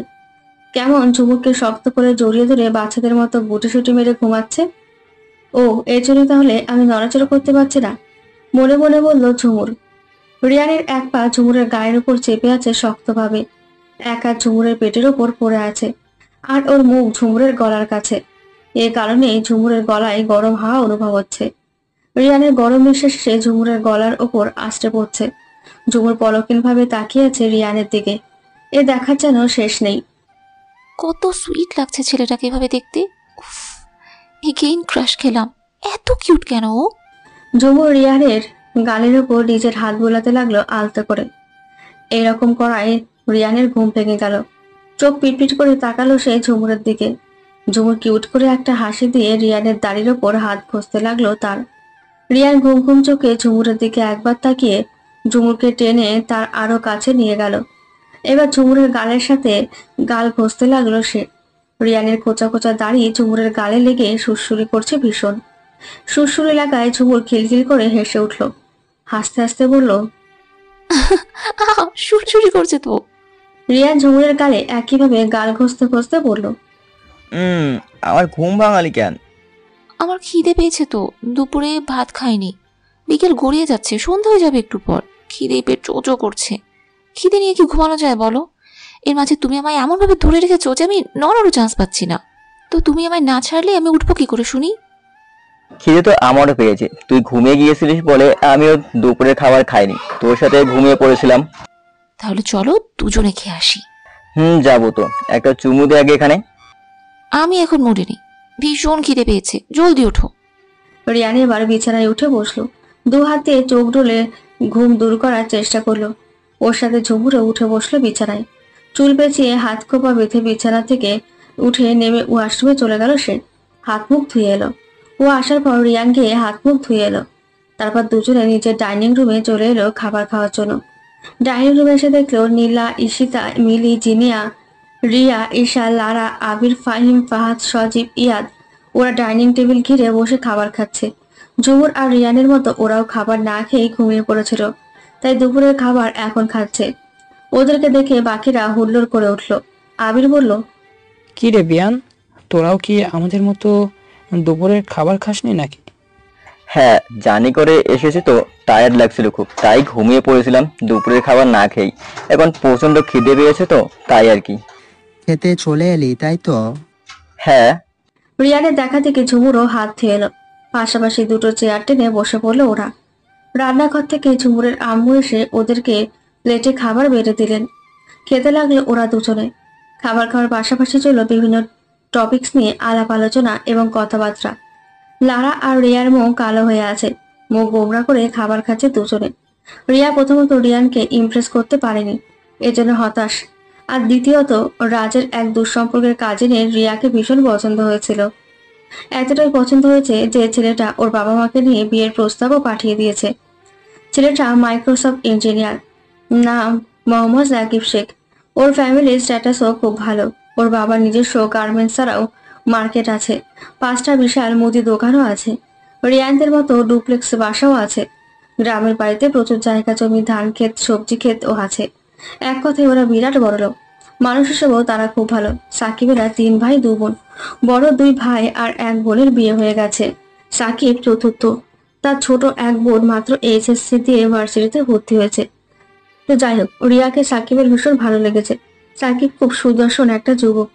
কেমন ঝুমুরকে শক্ত করে জড়িয়ে ধরে বাচ্চাদের মতো গুটিসুটি মেরে ঘুমাচ্ছে। ও, এর জন্য তাহলে আমি নড়াচড়া করতে পারছি না, মনে মনে বলল ঝুমুর। রিয়ানের এক পা ঝুমুরের গায়ের উপর চেপে আছে শক্তভাবে, এক হাত ঝুমুরের পেটের ওপর পড়ে আছে, আর ওর মুখ ঝুমুরের গলার কাছে। এ কারণে ঝুমুরের গলায় গরম হাওয়া অনুভব হচ্ছে। রিয়ানের গরম নিঃশ্বাসে ঝুমুরের গলার ওপর আষ্টে পড়ছে। ঝুমুর পলকহীনভাবে তাকিয়ে আছে রিয়ানের দিকে। এ দেখার যেন শেষ নেই। কত সুইট লাগছে ছেলেটাকে এভাবে দেখতে। এগেইন ক্রাশ খেলাম। এত কিউট কেন ও? ঝুমুর রিয়ানের গালের ওপর নিজের হাত বোলাতে লাগলো আলতো করে। এইরকম করায় রিয়ানের ঘুম ভেঙে গেল। চোখ পিটপিট করে তাকালো সে ঝুমুরের দিকে। ঝুমুর কিউট করে একটা হাসি দিয়ে রিয়ানের দাড়ির ওপর হাত ঘষতে লাগলো তার। রিয়ান ঘুম ঘুম চোখে ঝুমুরের দিকে একবার তাকিয়ে ঝুমুরকে টেনে তার আরো কাছে নিয়ে গেল। এবার ঝুমুরের গালের সাথে গাল ঘষতে লাগলো সে। রিয়ানের কোচা কোচা দাড়ি ঝুমুরের গালে লেগে সুরসুরি করছে ভীষণ। সুরসুরি লাগায় ঝুমুর খিলখিল করে হেসে উঠল। হাসতে হাসতে বলল, সুরসুরি করছে তো। রিয়ান ঝুমুরের গালে একইভাবে গাল ঘষতে ঘষতে বলল, আমার ঘুম ভাঙালি কেন? আমার খিদে পেয়েছে তো, দুপুরে ভাত খাইনি, বিকেল গড়িয়ে যাচ্ছে, সন্ধ্যা হয়ে যাবে একটু পর, খিদে পেট চোচো করছে। খিদে নিয়ে কি ঘুমানো যায় বলো? এর মাঝে তুমি আমায় এমনভাবে ধরে রেখেছো যে আমি নড়ারও চান্স পাচ্ছি না। তো তুমি আমায় না ছাড়লে আমি উঠবো কি করে শুনি? খিদে তো আমারও পেয়েছে। তুই ঘুমিয়ে গিয়েছিলিস বলে আমিও দুপুরের খাবার খাইনি, তোর সাথে ঘুমিয়ে পড়েছিলাম। তাহলে চলো দুজনে খেয়ে আসি। যাবো তো। একটা চুমু দে আগে এখানে। আমি এখন মুডে নেই, ভীষণ খিদে পেয়েছে, জলদি ওঠো। রিয়ান এবার বিছানায় উঠে বসলো, দু হাত দিয়ে চোখ ডলে ঘুম দূর করার চেষ্টা করলো। ওর সাথে ঝুমুরও উঠে বসলো বিছানায়, চুল পেঁচিয়ে হাত খোপা বেঁধে বিছানা থেকে উঠে নেমে ওয়াশরুমে চলে গেল সে। হাত মুখ ধুয়ে এলো। ও আসার পর রিয়ান গিয়ে হাত মুখ ধুয়ে এলো। তারপর দুজনে নিজের ডাইনিং রুমে চলে এলো খাবার খাওয়ার জন্য। ডাইনিং রুমে এসে দেখলো নীলা, ঈশিতা, মিলি, জিনিয়া, রিয়া, ঈশা, লারা, আবির, ফাহিম, ফাহাদ, সজীব, ইয়াদ ওরা ডাইনিং টেবিল ঘিরে বসে খাবার খাচ্ছে। ঝুমুর আর রিয়ানের মতো ওরাও খাবার না খেয়ে ঘুমিয়ে পড়েছিল, তাই দুপুরের খাবার এখন খাচ্ছে। ওদেরকে দেখে বাকিরা হুল্লোড় করে উঠলো। আবির বলল, কি রে বিয়ান, তোরাও কি আমাদের মতো দুপুরের খাবার খাসনি নাকি? হ্যাঁ, জানি করে এসেছি তো, টায়ার্ড লাগছিল খুব, তাই ঘুমিয়ে পড়েছিলাম দুপুরের খাবার না খেয়েই। এখন প্রচন্ড খিদে পেয়েছে তো, তাই আর কি। খেতে চলে এলি তাই তো? হ্যাঁ। রিয়ানের দেখা থেকে ঝুমুরও হাত ধুয়ে এলো। পাশাপাশি দুটো চেয়ার টেনে বসে পড়লো ওরা। রান্নাঘর থেকে ঝুমুরের আম্মু এসে ওদেরকে প্লেটে খাবার বেড়ে দিলেন। খেতে লাগলো ওরা দুজনে। খাবার খাওয়ার পাশাপাশি চলল বিভিন্ন টপিকস নিয়ে আলাপ আলোচনা এবং কথাবার্তা। লারা আর রিয়ার মুখ কালো হয়ে আছে, মুখ গোমরা করে খাবার খাচ্ছে দুজনে। রিয়া প্রথমত রিয়ানকে ইমপ্রেস করতে পারেনি, এজন্য হতাশ। আর দ্বিতীয়ত রাজের এক দুঃসম্পর্কের কাজিনের রিয়াকে ভীষণ পছন্দ হয়েছিল। এতটাই পছন্দ হয়েছে যে ছেলেটা ওর বাবা মাকে নিয়ে বিয়ের প্রস্তাবও পাঠিয়ে দিয়েছে। ছেলেটা মাইক্রোসফট ইঞ্জিনিয়ার, নাম মোহাম্মদ জাকিব শেখ। ওর ফ্যামিলির স্ট্যাটাসও খুব ভালো। ওর বাবার নিজস্ব গার্মেন্টস ছাড়াও মার্কেট আছে, 5টা বিশাল মুদি দোকানও আছে। রিয়ানদের মতো ডুপ্লেক্স বাসাও আছে। গ্রামের বাড়িতে প্রচুর জায়গা জমি, ধান ক্ষেত, সবজি ক্ষেতও আছে। এক কথায় ওরা বিরাট বড়লোক। মানুষ হিসেবেও তারা খুব ভালো। সাকিবেরা 3 ভাই 2 বোন। বড় 2 ভাই আর 1 বোনের বিয়ে হয়ে গেছে। সাকিব চতুর্থ। তার ছোট এক বোন মাত্র এইচএসসি দিয়ে ভার্সিটিতে ভর্তি হয়েছে। তো যাই হোক, রিয়াকে সাকিবের ভীষণ ভালো লেগেছে। সাকিব খুব সুদর্শন একটা যুবক।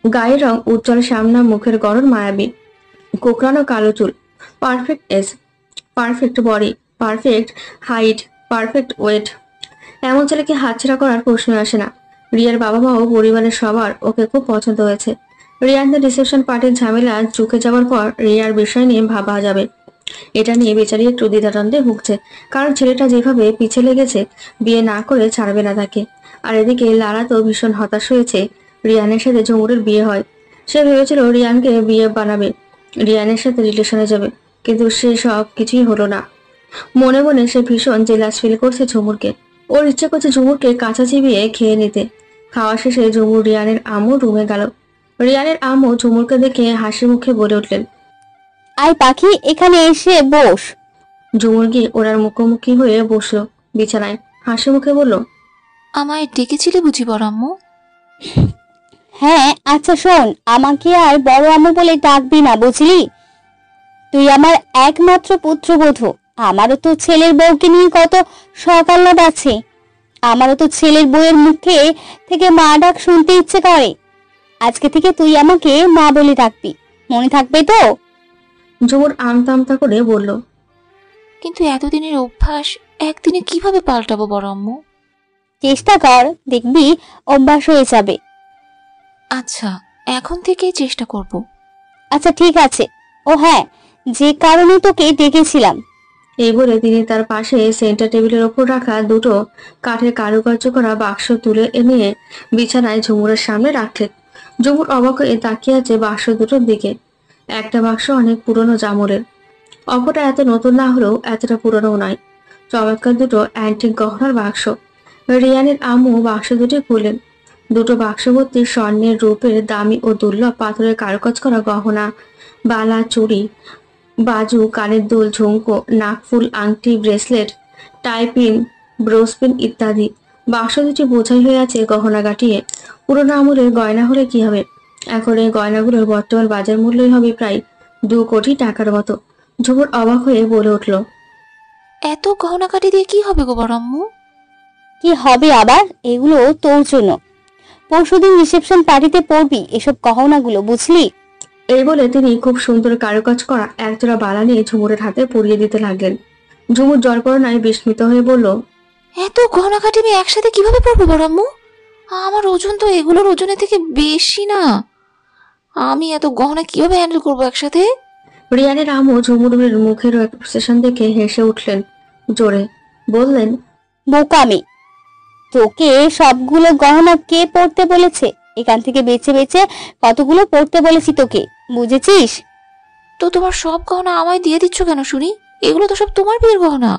গায়ের রং উজ্জ্বল শ্যামলা, মুখের গড়ন মায়াবী, কোকড়ানো কালো চুল, perfect age, perfect body, perfect height, perfect weight. এমন ছেলেকে হাতছাড়া করার প্রশ্ন আসে না। রিয়ার বাবা মাও পরিবারের সবার ওকে খুব পছন্দ হয়েছে। রিয়ানদের রিসেপশন পার্টির ঝামেলা চুকে যাওয়ার পর রিয়ার বিষয় নিয়ে ভাবা যাবে। এটা নিয়ে বেচারি একটু দ্বিধাদ্বন্দ্বে ভুগছে, কারণ ছেলেটা যেভাবে পিছে লেগেছে বিয়ে না করে ছাড়বে না তাকে। আর এদিকে লারা তো ভীষণ হতাশ হয়েছে রিয়ানের সাথে ঝুমুরের বিয়ে হয়। সে ভেবেছিল রিয়ানকে বিয়ে বানাবে, রিয়ানের সাথে রিলেশনে যাবে, কিন্তু সে সব কিছুই হলো না। মনে মনে সে ভীষণ জেলাস ফিল করছে ঝুমুরকে। ওর ইচ্ছে করছে ঝুমুরকে কাঁচা চিবিয়ে খেয়ে নিতে। খাওয়া শেষে ঝুমুর রিয়ানের আম্মু রুমে গেল। রিয়ানের আম্মু ঝুমুরকে দেখে হাসি মুখে বলে উঠলেন, আয় পাখি, এখানে এসে বস। ঝুমুর গিয়ে ওনার মুখোমুখি হয়ে বসলো বিছানায়, হাসি মুখে বলল, আমায় ডেকেছিলে বুঝি বড় আম্মু? হ্যাঁ, আচ্ছা শোন, আমাকে আর বড় আম্মু বলে ডাকবি না, বুঝলি? তুই আমার একমাত্র পুত্রবধূ। আমারও তো ছেলের বউকে নিয়ে কত শখ আহ্লাদ আছে। আমারও তো ছেলের বউয়ের মুখে থেকে মা ডাক শুনতে ইচ্ছে করে। আজকে থেকে তুই আমাকে মা বলে ডাকবি, মনে থাকবে তো? ঝুমুর আমতা আমতা করে বলল, কিন্তু এতদিনের অভ্যাস একদিনে কিভাবে পাল্টাবো বড় আম্মু? চেষ্টা কর, দেখবি অভ্যাস হয়ে যাবে। আচ্ছা, এখন থেকেই চেষ্টা করব। আচ্ছা ঠিক আছে। ও হ্যাঁ, যে কারণে তোকে ডেকেছিলাম। এই বলে তিনি তার পাশে সেন্টার টেবিলের ওপর রাখা দুটো কাঠের কারুকার্য করা বাক্স তুলে এনে বিছানায় ঝুমুরের সামনে রাখলেন। ঝুমুর অবাক হয়ে তাকিয়ে আছে বাক্স দুটোর দিকে। একটা বাক্স অনেক পুরনো জামলের, অপরটা এত নতুন না হলেও এতটা পুরনো নয়। চমৎকার দুটো অ্যান্টিক গহনার বাক্স। রিয়ানের আম্মু বাক্স দুটি খুললেন। দুটো বাক্স ভর্তি স্বর্ণের, রূপের, দামি ও দুর্লভ পাথরের কারুকাজ করা গহনা, বালা, চুড়ি, বাজু, কানের দুল, ঝুমকো, নাকফুল, আংটি, ব্রেসলেট, টাইপিন, ব্রোসপিন ইত্যাদি। বাক্স দুটি বোঝাই হয়ে আছে গহনা গাটিয়ে। পুরোনো আমলের গয়না হলে কি হবে, এখন এই গয়নাগুলোর বর্তমান বাজার মূল্যই হবে প্রায় 2 কোটি টাকার মতো। ঝুমুর অবাক হয়ে বলে উঠল, এত গহনা কাটি দিয়ে কি হবে গো বড় আম্মু? কি হবে আবার? এগুলো তোর জন্য। পরশুদিন রিসেপশন পার্টিতে পরবি এসব গহনাগুলো, বুঝলি? এই বলে তিনি খুব সুন্দর কারুকাজ করা একজোড়া বালা নিয়ে ঝুমুরের হাতে পরিয়ে দিতে লাগলেন। ঝুমুর জল্পনায় বিস্মিত হয়ে বলল, এত গহনা কাটি আমি একসাথে কিভাবে পরবো বড় আম্মু? আমার ওজন তো এগুলোর ওজনের থেকে বেশি না। আমি এত গহনা কিভাবে হ্যান্ডেল করবো একসাথে? রিয়ানের আম্মু ঝুমুরের মুখের এক্সপ্রেশন দেখে হেসে উঠলেন জোরে, বললেন, বোকামি, তোকে সবগুলো গহনা কে পড়তে বলেছে? এখান থেকে বেছে বেছে কতগুলো পড়তে বলেছি তোকে, বুঝেছিস? তো তোমার সব গহনা আমায় দিয়ে দিচ্ছ কেন শুনি? এগুলো তো সব তোমার বিয়ের গহনা।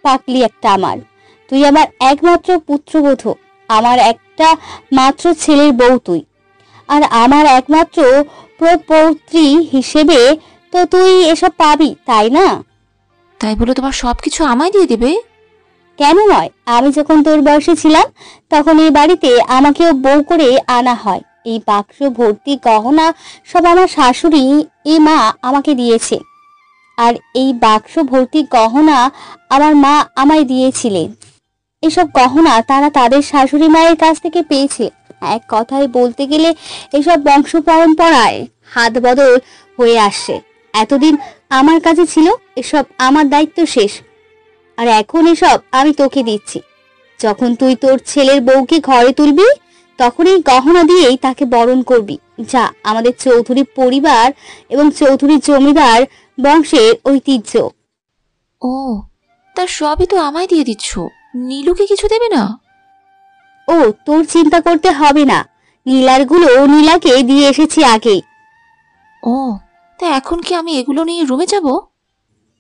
পাকলি একটা আমার, তুই আমার একমাত্র পুত্রবধূ, আমার একটা মাত্র ছেলের বউ তুই, আর আমার একমাত্র প্রপৌত্রী হিসেবে তো তুই এসব পাবি, তাই না? তাই বলে তোমার সবকিছু আমায় দিয়ে দেবে? কেন নয়, আমি যখন তোর বয়সে ছিলাম তখন এই বাড়িতে আমাকেও বউ করে আনা হয়। এই বাক্স ভর্তি গহনা সব আমার শাশুড়ি মা আমাকে দিয়েছে, আর এই বাক্স ভর্তি গহনা আমার মা আমায় দিয়েছিলেন। এসব গহনা তারা তাদের শাশুড়ি মায়ের কাছ থেকে পেয়েছে। এক কথায় বলতে গেলে এসব বংশ পরম্পরায় হাত বদল হয়ে আসছে। এতদিন আমার কাছে ছিল, এসব আমার দায়িত্ব শেষ, আর এখন এসব আমি তোকে দিচ্ছি। যখন তুই তোর ছেলের বউকে ঘরে তুলবি তখন এই গহনা দিয়েই তাকে বরণ করবি। যা, আমাদের চৌধুরী পরিবার এবং চৌধুরী জমিদার বংশের ঐতিহ্য। ও, তার সবই তো আমায় দিয়ে দিচ্ছ, নীলুকে কিছু দেবে না? ও, তোর চিন্তা করতে হবে না, নীলারগুলো নীলাকে দিয়ে এসেছি আগেই। ও, তা এখন কি আমি এগুলো নিয়ে রুমে যাব?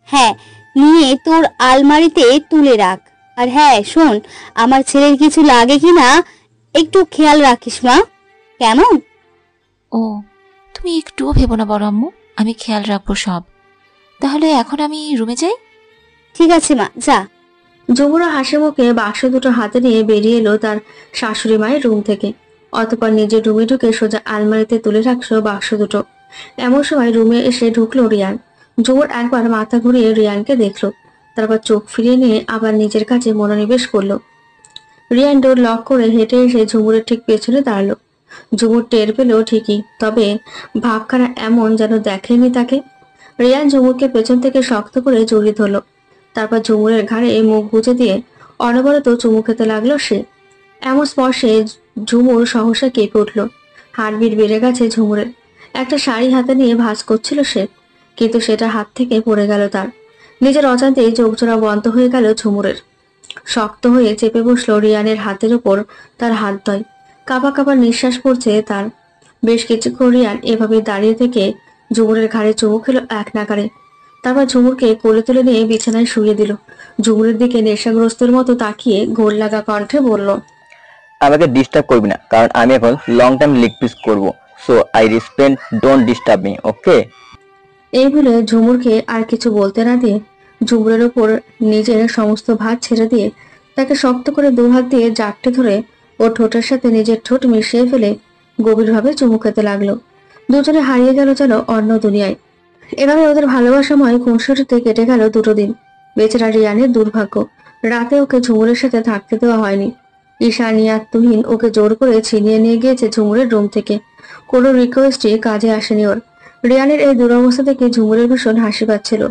হ্যাঁ, নিয়ে তোর আলমারিতে তুলে রাখ। আর হ্যাঁ শোন, আমার ছেলের কিছু লাগে কিনা একটু খেয়াল রাখিস মা, কেমন? ও, তুমি একটুও ভেবো না বড় আম্মু, আমি খেয়াল রাখবো সব। তাহলে এখন আমি রুমে যাই? ঠিক আছে মা, যা। যমুনা হাসি মুখে বাক্স দুটো হাতে নিয়ে বেরিয়ে এলো তার শাশুড়ি মায়ের রুম থেকে। অতঃপর নিজের রুমে ঢুকে সোজা আলমারিতে তুলে রাখলো বাক্স দুটো। এমন সময় রুমে এসে ঢুকলো রিয়ান। ঝুমুর একবার মাথা ঘুরিয়ে রিয়ানকে দেখলো, তারপর চোখ ফিরিয়ে নিয়ে আবার নিজের কাছে মনোনিবেশ করলো। রিয়ান ডোর লক করে হেঁটে এসে ঝুমুরের ঠিক পেছনে দাঁড়ালো। ঝুমুর টের পেলো ঠিকই, তবে ভাবখানা এমন যেন দেখেনি তাকে। রিয়ান ঝুমুরকে পেছন থেকে শক্ত করে জড়িয়ে ধরলো, তারপর ঝুমুরের ঘাড়ে মুখ গুজে দিয়ে অনবরত চুমু খেতে লাগলো সে। এমন স্পর্শে ঝুমুর সহসা কেঁপে উঠল, হার্টবিট বেড়ে গেছে ঝুমুরের। একটা শাড়ি হাতে নিয়ে ভাঁজ করছিল সে, কিন্তু সেটা হাত থেকে পড়ে গেল তার। নিজের অজান্তেই চোখজোড়া বন্ধ হয়ে গেল ঝুমুরের। শক্ত হয়ে চেপে বসলো রিয়ানের হাতের উপর তার হাত দয়। কাঁপা কাঁপা নিঃশ্বাস পড়ছে তার। বেশ কিছুক্ষণ রিয়ান এভাবে দাঁড়িয়ে থেকে ঝুমুরের ঘাড়ে চুমু খেলো এক নাগারে। তারপর ঝুমুরকে কোলে তুলে নিয়ে বিছানায় শুয়ে দিল। ঝুমুরের দিকে নেশাগ্রস্তের মতো তাকিয়ে ঘোর লাগা কণ্ঠে বলল, আমাকে ডিস্টার্ব করবি না, কারণ আমি এখন লং টাইম লেগ পিস করবো। So I respect, don't disturb me, okay? এই বলে ঝুমুরকে আর কিছু বলতে না দিয়ে ঝুমুরের উপর নিজের সমস্ত ভাত ছেড়ে দিয়ে তাকে শক্ত করে দুহাত দিয়ে জাপটে ধরে ওর ঠোঁটের সাথে নিজের ঠোঁট মিশিয়ে ফেলে গভীরভাবে চুমু খেতে লাগলো। দুজনে হারিয়ে গেল যেন অন্য দুনিয়ায়। এভাবে ওদের ভালোবাসাময় খুনসুটিতে কেটে গেল দুটো দিন। বেচারা রিয়ানের দুর্ভাগ্য, রাতে ওকে ঝুমুরের সাথে থাকতে দেওয়া হয়নি। ঈশা নিয়াত্তহীন ওকে জোর করে ছিনিয়ে নিয়ে গিয়েছে ঝুমুরের রুম থেকে। কোনো রিকোয়েস্টই কাজে আসেনি ওর। রিয়ানের এই দুরবস্থা থেকে ঝুমুরের ভীষণ হাসি পাচ্ছিল,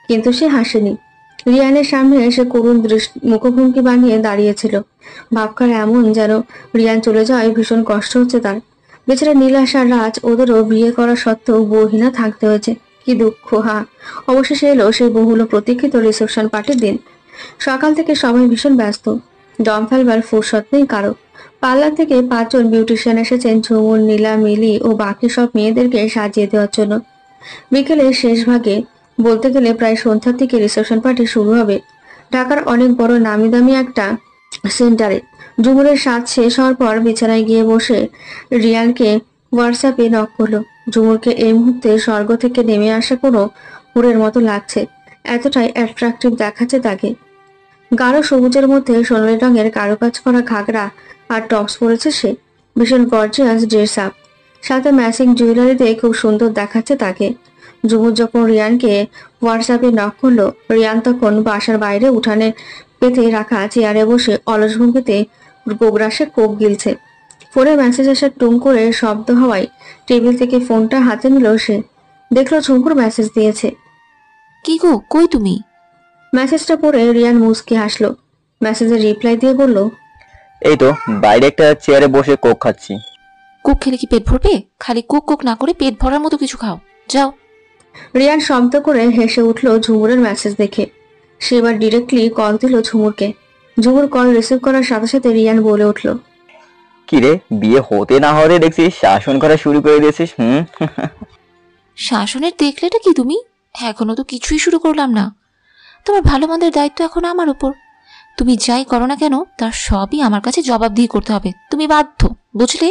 কিন্তু সে হাসেনি। রিয়ানের সামনে এসে করুণ মুখভঙ্গি বানিয়ে দাঁড়িয়েছিল। ভাবকার এমন যেন রিয়ান চলে যাওয়ায় ভীষণ কষ্ট হচ্ছে তার। বেচারা নীলাশ আর রাজ, ওদেরও বিয়ে করা সত্ত্বেও বউহীনা থাকতে হয়েছে। কি দুঃখ! অবশেষে এলো সেই বহুল প্রতীক্ষিত রিসেপশন পার্টির দিন। সকাল থেকে সবাই ভীষণ ব্যস্ত, দম ফেলবার ফুরসত নেই কারো। পার্লার থেকে 5 জন বিউটিশিয়ান এসেছেন ঝুমুর, নীলা, মিলি ও বাকি সব মেয়েদেরকে সাজিয়ে দেওয়ার জন্য। বিকেলের শেষ ভাগে, বলতে গেলে প্রায় সন্ধ্যার দিকে রিসেপশন পার্টি শুরু হবে ঢাকার অনেক বড় নামি দামি একটা সেন্টারে। ঝুমুরের সাজ শেষ হওয়ার পর বিছানায় গিয়ে বসে রিয়ানকে হোয়াটসঅ্যাপে নক করলো। ঝুমুরকে এই মুহূর্তে স্বর্গ থেকে নেমে আসা কোনো হুরের মতো লাগছে, এতটাই অ্যাট্রাকটিভ দেখাচ্ছে তাকে। গাঢ় সবুজের মধ্যে সোনালী রঙের কারুকাজ করা ঘাগরা আর টপস পরেছে সে। ভীষণ গর্জিয়াস ড্রেস আপ, সাথে ম্যাচিং জুয়েলারি দিয়ে খুব সুন্দর দেখাচ্ছে তাকে। ঝুমুর যখন রিয়ানকে হোয়াটসঅ্যাপে নক করলো, রিয়ান তখন বাসার বাইরে উঠানে পেতে রাখা চেয়ারে বসে অলস ভঙ্গিতে গোগ্রাসে কোক গিলছে। ফোনে মেসেজ আসার টুম করে শব্দ হওয়ায় টেবিল থেকে ফোনটা হাতে নিল সে। দেখলো ঝুমুর মেসেজ দিয়েছে। কি গো, কই তুমি? মেসেজটা পড়ে রিয়ান মুচকি হাসলো। মেসেজের রিপ্লাই দিয়ে বলল, এই তো বাইরে একটা চেয়ারে বসে কোক খাচ্ছি। কোক খেলে কি পেট ভরবে? খালি কোক কোক না করে পেট ভরার মতো কিছু খাও, যাও। রিয়ান শব্দ করে হেসে উঠল ঝুমুরের মেসেজ দেখে। সে এবার ডিরেক্টলি কল দিল ঝুমুরকে। ঝুমুর কল রিসিভ করার সাথে সাথে রিয়ান বলে উঠল, কিরে, বিয়ে হতে না হতে দেখছিস শাসন করা শুরু করে দিয়েছিস। শাসনের দেখলেটা কি তুমি? এখনো তো কিছুই শুরু করলাম না। তোমার ভালো মন্দের দায়িত্ব এখন আমার উপর। তুমি যাই করো না কেন তার সবই আমার কাছে জবাবদিহি করতে হবে। তুমি বাধ্য, বুঝলে?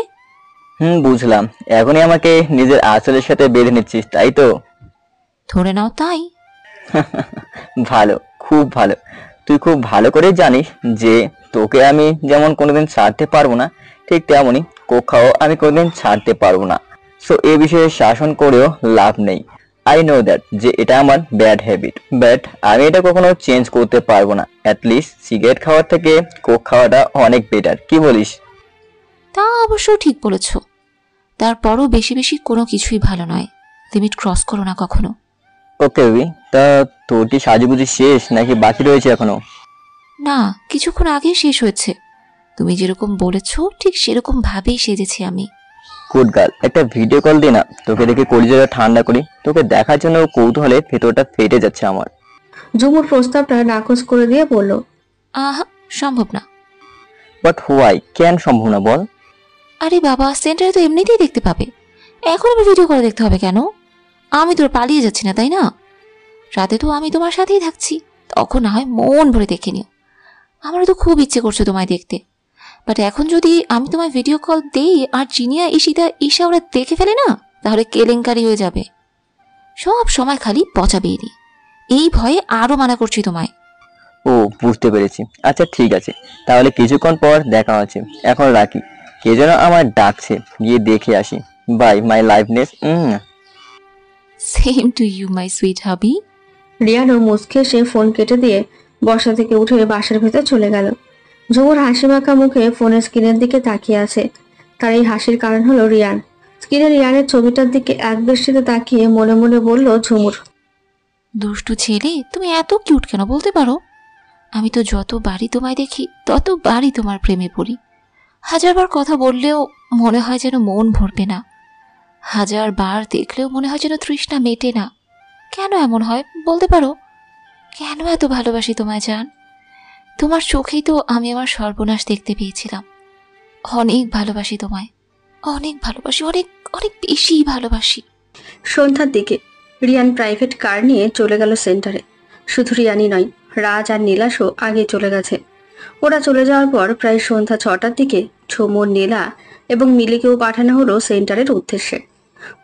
বুঝলাম। এখনই আমাকে নিজের আঁচলের সাথে বেঁধে নিচ্ছিস, তাই তো? ধরে নাও তাই। ভালো, খুব ভালো। তুই খুব ভালো করে জানিস যে তোকে আমি যেমন কোনোদিন ছাড়তে পারবো না, ঠিক তেমনই কোথাও আমি কোনোদিন ছাড়তে পারবো না। সো এ বিষয়ে শাসন করেও লাভ নেই। আই নো দ্যাট যে এটা আমার ব্যাড হ্যাবিট, বাট আমি এটা কখনো চেঞ্জ করতে পারবো না। অ্যাটলিস্ট সিগারেট খাওয়ার থেকে কোক খাওয়াটা অনেক বেটার, কি বলিস? তা অবশ্য ঠিক বলেছ। তারপরও বেশি বেশি কোনো কিছুই ভালো নয়। লিমিট ক্রস করো না কখনো। ওকে বেবি, তা তোর কি সাজুগুজি শেষ নাকি বাকি রয়েছে এখনো? না, কিছুক্ষণ আগেই শেষ হয়েছে। তুমি যেরকম বলেছ ঠিক সেরকম ভাবেই সেজেছি আমি। গুড গার্ল, একটা ভিডিও কল দে না, তোকে দেখে কলিজাটা ঠান্ডা করি। তোকে দেখার জন্য কৌতূহলে ভেতরটা ফেটে যাচ্ছে আমার। ঝুমুর প্রস্তাবটা নাকচ করে দিয়ে বলল, আহা, সম্ভব না। বাট হোয়াই, কেন সম্ভব না বল? আরে বাবা, সেন্টারে তো এমনিতেই দেখতে পাবে। এখন আবার ভিডিও করে দেখতে হবে কেন? আমি তোর পালিয়ে যাচ্ছি না, তাই না? রাতে তো আমি তোমার সাথেই থাকছি, তখন না হয় মন ভরে দেখে নিও। আমারও তো খুব ইচ্ছে করছে তোমায় দেখতে। বাট এখন যদি আমি তোমায় ভিডিও কল দেই আর জিনিয়া ঈশা ওরা দেখে ফেলে না, তাহলে কেলেঙ্কারি হয়ে যাবে। সব সময় খালি পচা বেরি। এই ভয়ে আরো মানা করছি তোমায়। ও, বুঝতে পেরেছি। আচ্ছা ঠিক আছে, তাহলে কিছুক্ষণ পর দেখা হচ্ছে। এখন রাখি, কে যেন আমার ডাকছে, গিয়ে দেখে আসি। Bye my lifeness. Same to you my sweet hubby. রিয়ানও মুচকে সে ফোন কেটে দিয়ে বসা থেকে উঠে বাসার ভেতর চলে গেল। ঝুমুর হাসি মাখা মুখে ফোনের স্ক্রিনের দিকে তাকিয়ে আছে। তার এই হাসির কারণ হলো রিয়ান। স্ক্রিনে রিয়ানের ছবিটার দিকে এক দৃষ্টিতে তাকিয়ে মনে মনে বলল ঝুমুর, দুষ্টু ছেলে, তুমি এত কিউট কেন বলতে পারো? আমি তো যতবারই তোমায় দেখি ততবারই তোমার প্রেমে পড়ি। হাজারবার কথা বললেও মনে হয় যেন মন ভরবে না। হাজারবার দেখলেও মনে হয় যেন তৃষ্ণা মেটে না। কেন এমন হয় বলতে পারো? কেন এত ভালোবাসি তোমায় জান? তোমার চোখেই তো আমি আমার সর্বনাশ দেখতে পেয়েছিলাম। অনেক ভালোবাসি তোমায়, অনেক ভালোবাসি, অনেক অনেক বেশি ভালোবাসি। সন্ধ্যার দিকে রিয়ান প্রাইভেট কার নিয়ে চলে গেল সেন্টারে। শুধু রিয়ানই নয়, রাজ আর নীলাশও আগে চলে গেছে। ওরা চলে যাওয়ার পর প্রায় সন্ধ্যা 6টার দিকে ঝুমুর, নীলা এবং মিলিকেও পাঠানো হলো সেন্টারের উদ্দেশ্যে।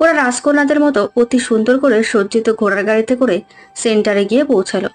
ওরা রাজকন্যাদের মতো অতি সুন্দর করে সজ্জিত ঘোড়ার গাড়িতে করে সেন্টারে গিয়ে পৌঁছালো।